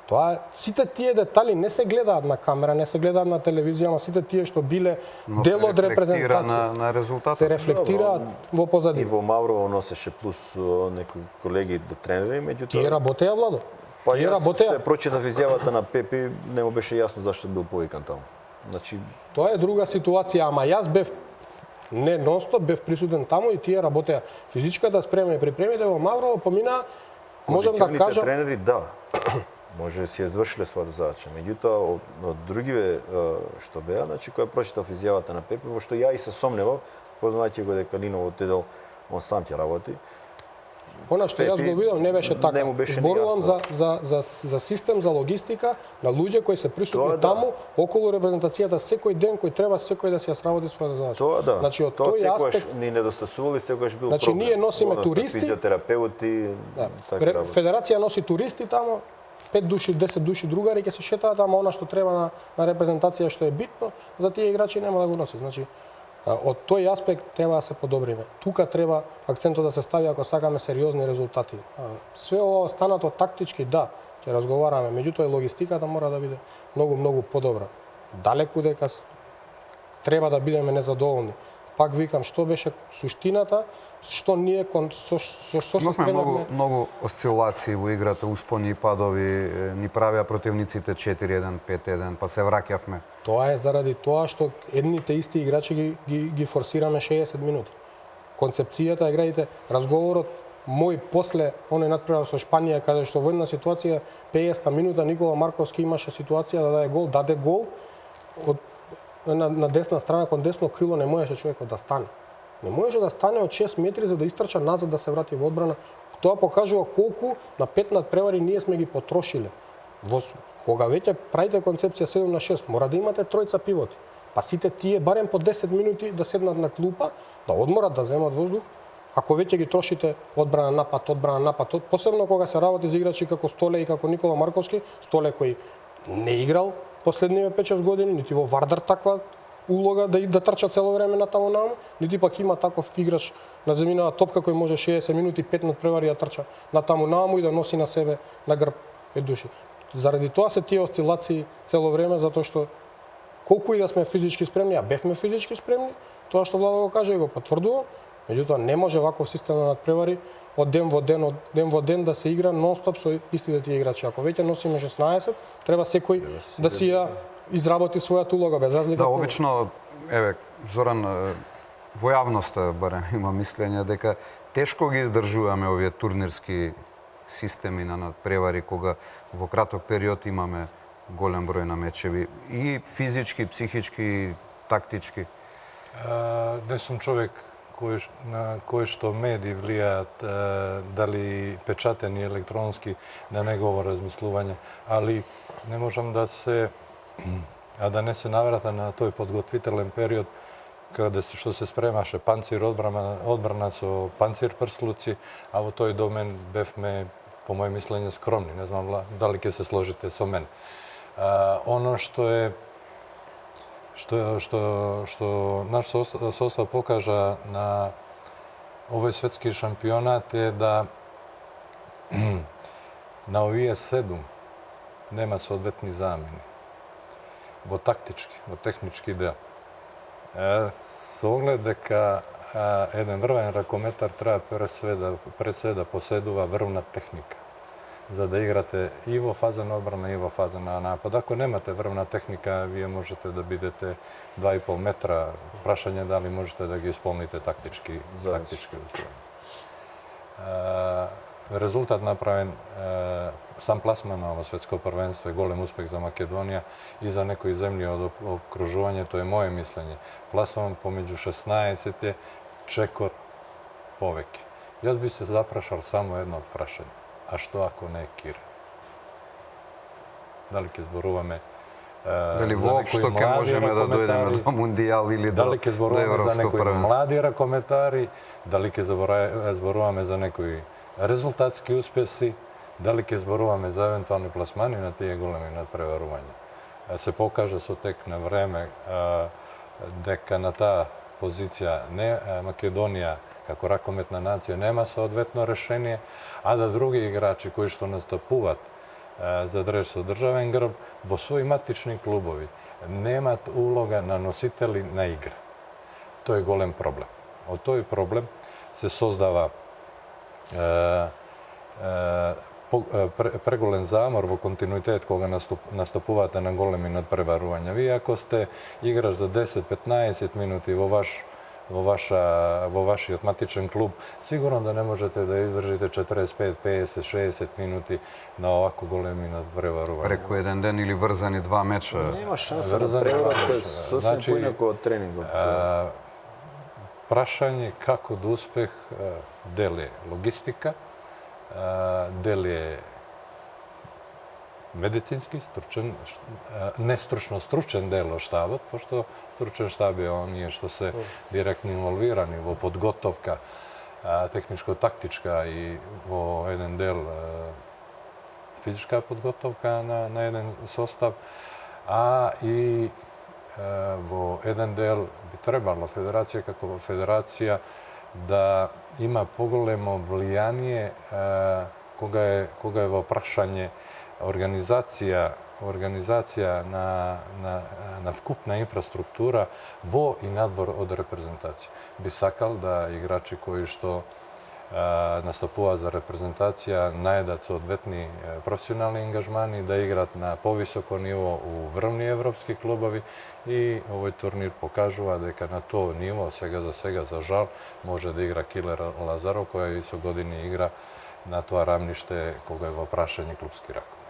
D: Тоа сите тие детали не се гледаат на камера, не се гледаат на телевизија, ама сите тие што биле дел од репрезентација
A: на резултатот.
D: Се рефлектираат во позадина.
C: И во Маврово носеше плюс некои колеги да тренери, меѓутоа
D: Тие работеа, Владо.
C: Па
D: тие
C: јас
D: работеа.
C: се прочитав изјавата на Пепи, не му беше јасно зашто бил повикан таму. Значи
D: Тоа е друга ситуација, ама јас бев не нонстоп, бев присутен таму и тие работеа. Физичката спрема и припремите во Маврово помина, можам да кажам,
C: тренери да. Може си извршиле својата задача. Меѓутоа, од другиве што беа, значи која прочитав изјавата на Пепе, во што ја и се сомневав, познајќи го дека Лино отидел, он сам ќе работи.
D: Она што јас го видов не беше така.
C: Не беше
D: Зборувам за систем, за логистика на луѓе кои се присутни
C: да.
D: таму околу репрезентацијата секој ден кој треба секој да си ја сработи својата задача.
C: Тоа да.
D: Значи од
C: тоа
D: тој аспект
C: ни недостасували, секогаш бил
D: Значи,
C: проблем.
D: ние носиме
C: Односно,
D: туристи.
C: Физиотерапеути,
D: Да.
C: така работи.
D: Федерација носи туристи таму, 5 души, 10 души другари ќе се шетаат, ама она што треба на репрезентација што е битно, за тие играчи нема да го носи. Значи, од тој аспект треба да се подобриме. Тука треба акцентот да се стави ако сакаме сериозни резултати. Све ова останато тактички, да, ќе разговараме, меѓутоа и логистиката мора да биде многу подобра. Далеку дека треба да бидеме незадоволни. Пак викам, што беше суштината, што ние со се
A: Имавме
D: спремавме.
A: многу осцилации во играта, успони и падови, ни правеа противниците 4-1, 5-1, па се враќавме.
D: Тоа е заради тоа што едните исти играчи ги форсираме 60 минути. Концепцијата е, гледайте, разговорот мој после оној надпревар со Шпанија, каде што во една ситуација 50 минута Никола Марковски имаше ситуација да даде гол од на десна страна кон десно крило не можеше човекот да стане. Не можеше да стане од 6 метри за да истрча назад да се врати во одбрана. Тоа покажува колку на 5 надпревари ние сме ги потрошиле. Кога веќе правите концепција 7 на 6, мора да имате тројца пивоти. Па сите тие барем по 10 минути да седнат на клупа, да одморат, да земат воздух. Ако веќе ги трошите одбрана напад, посебно кога се работи за играчи како Столе и како Никола Марковски, Столе кој не играл последниве 5-6 години, нити во Вардар таква улога да трча цело време натаму наму, нити пак има таков играч на земјинава топка кој може 60 минути 5 надпревари да трча натаму наму и да носи на себе на грб 5 души. Заради тоа се тие осцилации цело време, затоа што колку и да сме физички спремни, а бевме физички спремни, тоа што Владо го каже и го потврдува, меѓутоа не може ваков систем на надпревари од ден во ден да се игра нонстоп со истите тие играчи. Ако веќе носиме 16, треба секој да си ја изработи својата улога без разлика.
A: Да, обично, еве, Зоран, во јавноста барем има мислење дека тешко ги издржуваме овие турнирски системи на надпревари кога во краток период имаме голем број на мечеви и физички, психички, тактички.
B: Не сум човек на кој што медии влијаат, дали печатени, електронски, на негово размислување, али не можам да се a da ne se navrata na toj podgotvitelен period kada se, što se spremaše pancir odbrana so pancir prsluci, a u toj domen befme, po mojem mišljenju, skromni. Ne znam da li ke se složite sa mene. Ono što naš sostav pokaža na ovoj svetski šampionat je da na ovije 7 nema soodvetni zamjeni. Vo taktički, vo tehnički del. S ogled deka jedan vrven rakometar treba pred sve da poseduva vrvna tehnika. Za da igrate i vo fazan odbrana i vo fazan napad. Ako nemate vrvna tehnika, vi možete da bidete 2,5 metra. Prašanje da li možete da ga ispolnite taktički uslovno. Rezultat napraven, sam plasman na ovo svetsko prvenstvo je golem uspeh za Makedonija i za nekoj zemlji od okružovanja, to je moje mišljenje. Plasman pomeđu 16 je čekor poveki. Ja bi se zaprašal samo jedno prašanje. A što ako ne Kira? Da li ke zboruvame
A: Дали воопшто ќе можеме да дојдеме до Мундијал или до
B: Дали ке зборуваме за некои млади ракометари, дали ке зборуваме за некои резултатски успеси, дали ке зборуваме за евентуални пласмани на тие големи надпреварувања. Се покажа со тек на време дека на таа позиција Македонија како ракометна нација нема соодветно решение, а да други играчи кои што настапуваат за дреж со државен грб во своји матични клубови немат улога на носители на игра. Тој е голем проблем. Од тој проблем се создава преголем замор во континуитет кога настапувате на големи надпреварувања. Вие ако сте играч за 10-15 минути во вашиот матичен клуб, сигурно да не можете да издржите 45, 50, 60 минути на овако големи надпреварувања.
A: Преку еден ден или врзани 2 меча.
C: Нема шанса да преврат, тој е сосем поинако од тренингот.
B: Прашање како до успех дел е логистика, дел е медицински, стручен, не стручно стручен дел од штабот, пошто стручен штаб е оние што се директно инволвирани во подготовка техничко-тактичка и во еден дел физичка подготовка на еден состав, а и во еден дел би требало федерација како федерација да има поголемо влијание кога е во прашање организација на вкупна инфраструктура во и надвор од репрезентација. Би сакал да играчи кои што настапуваат за репрезентација најдат соодветни професионални ангажмани, да играат на повисоко ниво у врвни европски клубови и овој турнир покажува дека на тоа ниво сега за жал може да игра Килер Лазаров кој со години игра на тоа рамниште кога е во прашање клубски ракомет.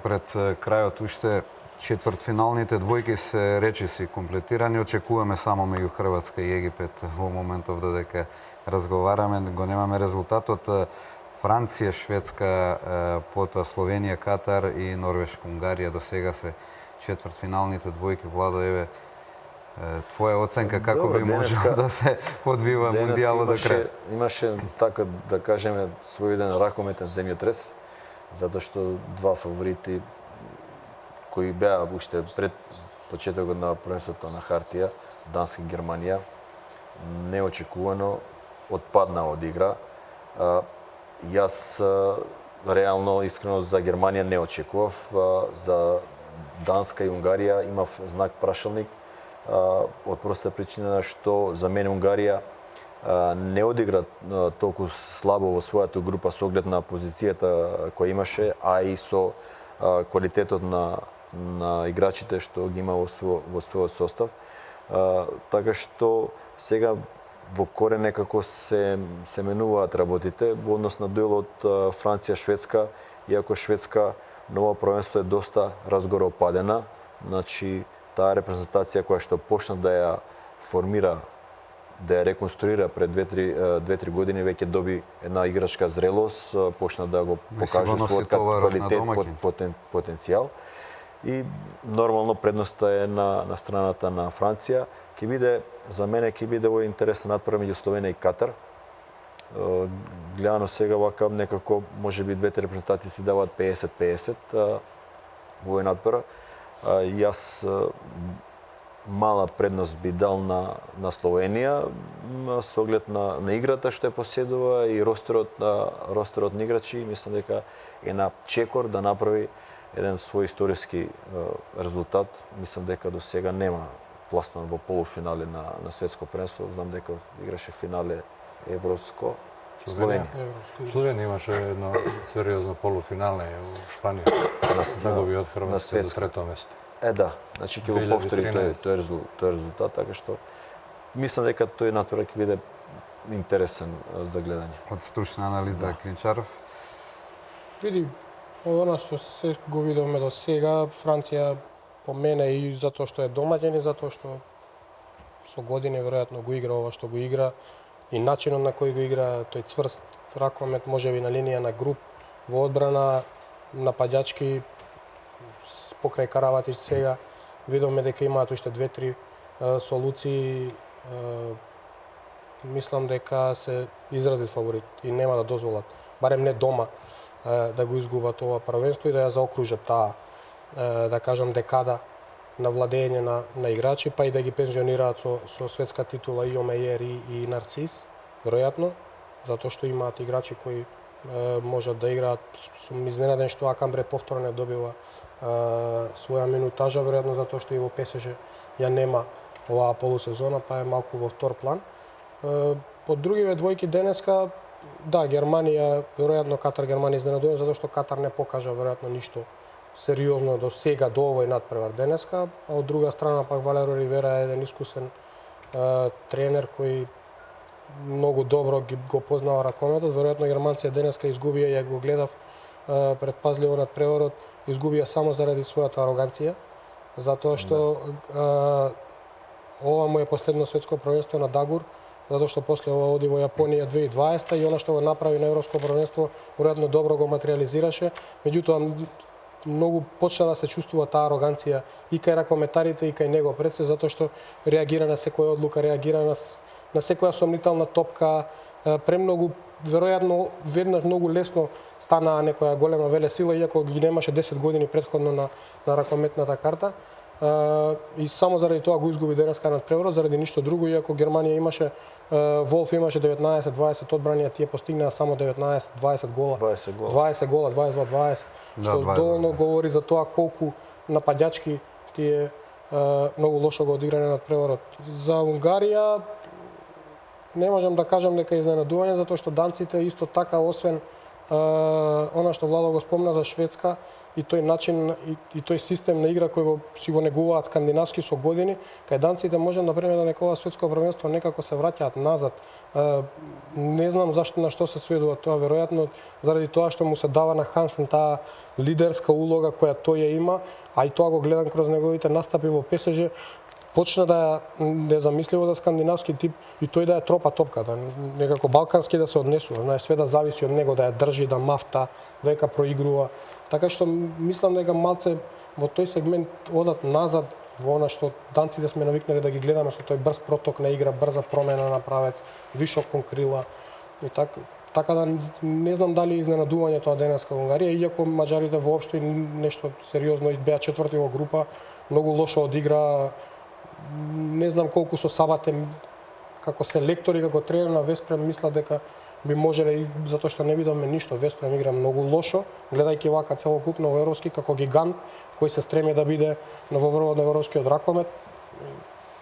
A: Пред крајот уште четвртфиналните двојки се речиси комплетирани. Очекуваме само меѓу Хрватска и Египет во моментов додека разговараме, го немаме резултатот. Франција, Шведска, пота Словенија, Катар и Норвешка, Унгарија до сега се четвртфиналните двојки. Владо, еве твоја оценка како би можело да се одвива Мундијалот до крај?
C: Имаше така да кажеме својден ракометен земјотрес, затоа што два фаворити кои беа уште пред почетокот на првенството на хартија, Данска и Германија, неочекувано отпадна од игра. Јас реално, искрено за Германија не очекував. За Данска и Унгарија имав знак прашалник од проста причина што за мене Унгарија не одигра толку слабо во својата група со оглед на позицијата која имаше, а и со квалитетот на играчите што ги има во својот состав. Така што сега во корен некако се менуваат работите во однос на дуелот Франција-Шведска, иако Шведска ново првенство е доста разгоропадена, значи таа репрезентација која што почна да ја формира, да ја реконструира пред 2-3 години, веќе доби една играчка зрелост, почна да го покаже својот квалитет, потенцијал. и нормално предноста е на страната на Франција. Ќе биде, за мене ќе биде овој интересен надпревар меѓу Словенија и Катар. Гледано сега вака некако можеби двете репрезентации си даваат 50-50 во овој надпревар. Јас мала предност би дал на Словенија со оглед на играта што ја поседува и ростерот на играчи. Мислам дека е на чекор да направи еден свој историски резултат. Мислам дека до сега нема пласман во полуфинале на светско првенство. Знам дека играше финале европско. Словенија.
B: Словенија имаше едно сериозно полуфинале у Шпанија. Загуби од Хрватска за трето место.
C: Да, значи ќе го повтори тој резултат, така што мислам дека тој надпревар ќе биде интересен за гледање.
A: Од стручна анализа Клинчаров.
D: Види, она што се го видовме до сега, Франција по мене и затоа што е домаќин и затоа што со години веројатно го игра ова што го игра и начинот на кој го игра, тој цврст ракомет, можеби на линија на груп, во одбрана, нападачки, покрај Караватич сега, видовме дека имаат уште 2-3 солуции. Мислам дека се изразит фаворит и нема да дозволат, барем не дома, да го изгубат ова првенство и да ја заокружат таа, да кажам, декада на владење на играчи, па и да ги пензионираат со светска титула и Омејер и Нарцис, веројатно, затоа што имаат играчи кои можат да играат. Сум изненаден што Акамбре повторно не добива своја минутажа, веројатно затоа што и во ПСЖ ја нема оваа полусезона, па е малку во втор план. По другиве двојки денеска, да, Германија, веројатно Катар Германија изненадува, затоа што Катар не покажа веројатно ништо сериозно до сега, до овој надпревар денеска, а од друга страна пак Валеро Ривера е еден искусен тренер кој многу добро го познава ракометот. Веројатно германците денеска изгубија, ја го гледав предпазливо надпреварот, изгубија само заради својата ароганција, затоа што ова му е последно светско првенство на Дагур, затоа што после ова оди во Јапонија 2020 и она што го направи на европско првенство веројатно добро го материализираше, меѓутоа многу почна да се чувствува таа ароганција и кај ракометарите и кај него пред се, затоа што реагира на секоја одлука, реагира на секоја сомнителна топка, премногу, веројатно веднаш многу лесно стана некоја голема велесила, иако ги немаше 10 години претходно на ракометната карта. И само заради тоа го изгуби денеска надпреварот, заради ништо друго, иако Германија имаше, Волф имаше 19-20 одбрани, а тие постигнаа само 19-20 гола. 20 гола, 22-20, што доволно говори за тоа колку нападачки тие многу лошо го одигране надпреварот. За Унгарија не можам да кажам дека е изненадување, затоа што данците исто така, освен она што Владо го спомна за Шведска, и тој начин и тој систем на игра кој си го негуваат скандинавски со години, кај данците можем да примериме да некоја светско првенство некако се враќаат назад. Не знам зашто, на што се сведува тоа, веројатно заради тоа што му се дава на Хансен таа лидерска улога која тој ја има, а и тоа го гледам кроз неговите настапи во ПСЖ, почна да е замисливо да скандинавски тип и тој да ја тропа топката, некако балкански да се однесува, знаеш, све да зависи од него, да ја држи, да мафта, да ја проигрува. Така што мислам дека малце во тој сегмент одат назад во она што данците сме навикнали да ги гледаме, со тој брз проток на игра, брза промена на правец, вишок кон крила. И така да не знам дали изненадување тоа денеска во Унгарија, иако маđарите воопшто нешто сериозно и беа четврти во група, многу лошо одигра. Не знам колку со Сабате како селектор и како тренер на Веспрем мисла дека би можеле, и затоа што не видовме ништо. Веспрем игра многу лошо, гледајќи вака целокупно во европски како гигант кој се стреми да биде во врвот на европскиот ракомет.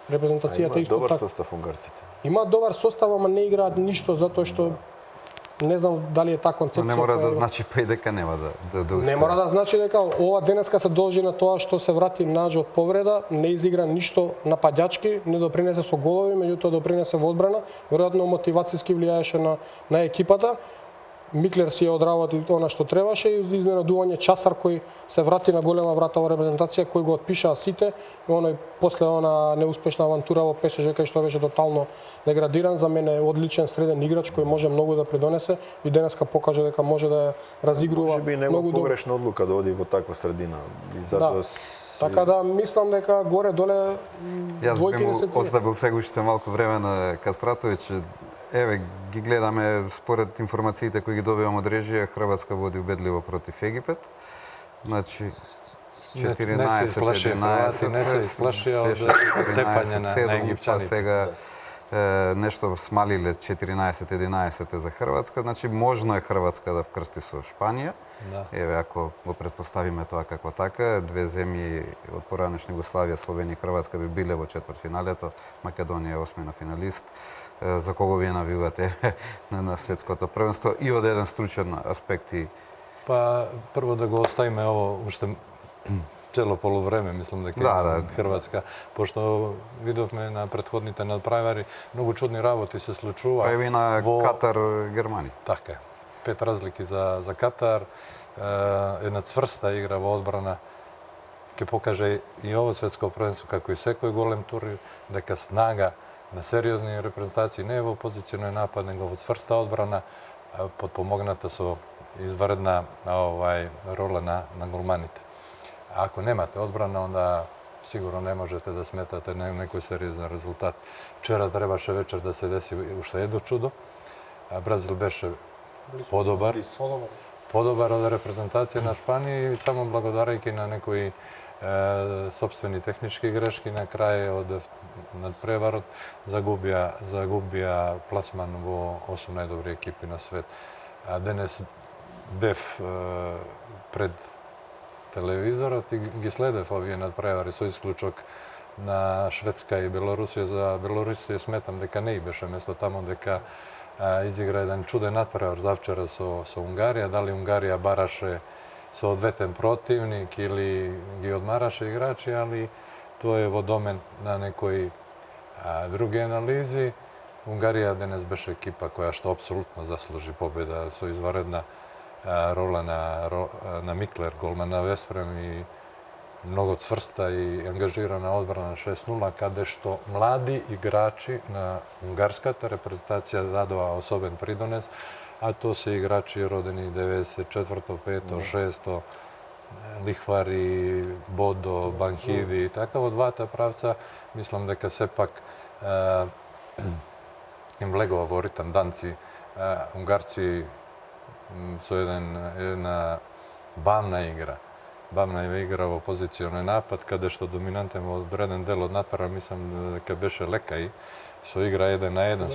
D: Репрезентацијата исто така.
C: Имаат добар состав унгарците.
D: Имаат добар состав, ама не играат ништо затоа што не знам дали е таа концепција.
A: Не мора да значи па и дека нема да успее.
D: Не мора да значи дека ова денеска се должи на тоа што се врати Надж од повреда, не изигра ништо нападачки, не допринесе со голови, меѓутоа допринесе во одбрана, веројатно мотивацијски влијаеше на екипата. Миклер си ја одработи она што требаше и изненадување Часар кој се врати на голема врата во репрезентација, кој го отпишаа сите, и оној после она неуспешна авантура во ПСЖ кај што беше тотално деградиран, за мене одличен среден играч кој може многу да придонесе и денеска покажа дека може да ја разигрува
C: Може би
D: многу добро.
C: погрешна одлука да оди во таква средина. И затоа
D: Така да мислам дека горе-доле
A: Јас би
D: двојки не
A: му
D: се тие.
A: оставил сега уште малку време на Кастратовиќ. Еве, ги гледаме според информациите кои ги добивам од режија, Хрватска води убедливо против Египет. Значи, 14-11,
B: не се исплашија од тепање на египчаните.
A: Сега нешто смалиле 14-11 за Хрватска, значи можно е Хрватска да вкрсти со Шпанија.
B: Да.
A: Еве, ако го претпоставиме тоа како така, две земји од поранешна Југославија, Словенија и Хрватска би биле во четвртфиналето, Македонија е осмина финалист. За кого вие навивате на светското првенство и од еден стручен аспект и
B: Па прво да го оставиме ово уште цело полувреме, мислам дека
A: Да.
B: Хрватска, пошто видовме на претходните надправари, многу чудни работи се случува.
A: па и на Катар, Германија.
B: Така е. 5 разлики за Катар, една цврста игра во одбрана. Ке покаже и ово светско првенство, како и секој голем турнир, дека снага на сериозни репрезентации не е во позиционен напад, него во цврста одбрана, подпомогната со изваредна рола на голманите. А ако немате одбрана, onda сигурно не можете да сметате на некој сериозен резултат. Вчера требаше вечер да се деси уште едно чудо. Бразил беше подобар од репрезентација на Шпанија и само благодарајќи на некои собствени технички грешки на крај од надпреварот загубија пласман во 8 најдобри екипи на свет. Денес бев пред телевизорот и ги следев овие надпревари со исклучок на Шведска и Белорусија. За Белорусија сметам дека не и беше место таму, дека изигра еден чуден надпревар завчера со Унгарија. Дали Унгарија бараше соодветен противник или ги одмараше играчи, али тоа е во домен на некои други анализи. Унгарија денес беше екипа која што апсолутно заслужи победа со изваредна рола на Миклер, голман на Веспрем и многу цврста и ангажирана одбрана 6-0, каде што млади играчи на унгарската репрезентација дадоа особен придонес, а тоа се играчи родени 94-то, 5-то, 6-то, Лихвари, Бодо, Банхиди и така во двата правца. Мислам дека сепак им влегува во ритам данци. Унгарци со една бамна игра во позиционен напад, каде што доминантен во одреден дел од напора, мислам дека беше Лекај, со игра 1 на 1,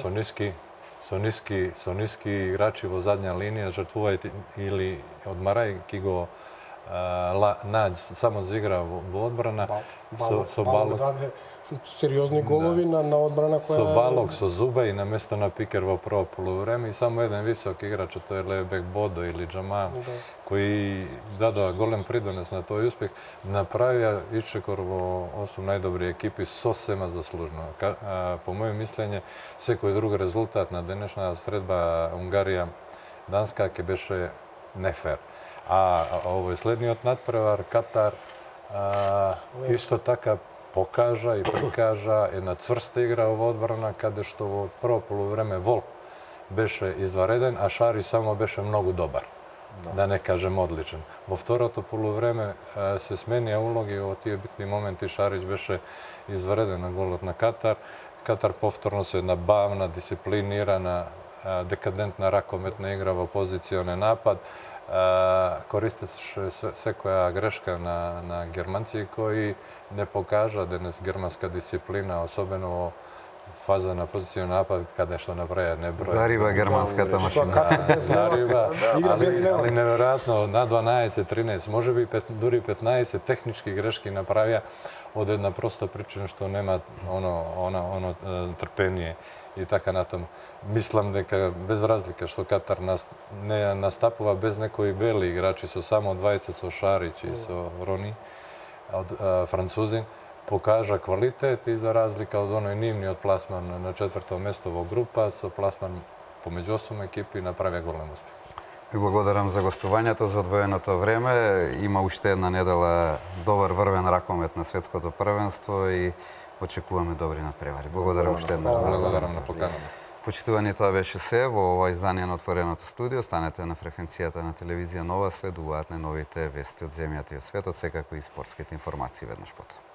B: со ниски играчи во задња линија, жртвувајќи или одмарајќи го Наѓ само за игра во одбрана, со Балок.
D: Сериозни голови на одбрана која...
B: Со Балок, со Зуба и на место на Пикер во прво полувреме и само еден висок играч, тоа е левбек Бодо или Джамал, кои дадоа голем придонес на тој успех, направија исчекор во 8 најдобри екипи сосема заслужено. По моје мислење, секој друг резултат на денешна средба Унгарија-Данска ќе беше нефер. А овој следниот надпревар, Катар, исто така покажа и прикажа една цврста игра во одбрана, каде што во прво полувреме Волк беше извареден, а Шари само беше многу добар, да не кажем одличен. Во второто полувреме се сменија улоги во тие битни моменти. Шарич беше извареден на голот на Катар. Катар повторно со една бавна, дисциплинирана, декадентна ракометна игра во позиционен напад, користеше секоја грешка на германци кои не покажа денес германска дисциплина, особено во фаза на позиционен напад, каде што направија неброј.
A: Зарива германската машина.
B: Зарива, али неверојатно, на 12-13, можеби дури 15 технички грешки направија од една проста причина што нема оно трпение и така натаму. Мислам дека без разлика што Катар не настапува без некои бели играчи, со само двајца, со Шарич и со Рони, од французин, покажа квалитет и за разлика од оној нивниот пласман на четврто место во група, со пласман помеѓу 8 екипи направија голем успех.
A: Ви благодарам за гостувањето, за одвоеното време. Има уште една недела добар врвен ракомет на светското првенство и очекуваме добри надпревари. Благодарам уште еднаш.
B: Благодарам на поканата.
A: Почитувани, тоа беше се во ова издание на Отвореното студио. Станете на фреквенцијата на телевизија Нова, следуваат најновите вести од земјата и од светот, секако и спортските информации веднаш потоа.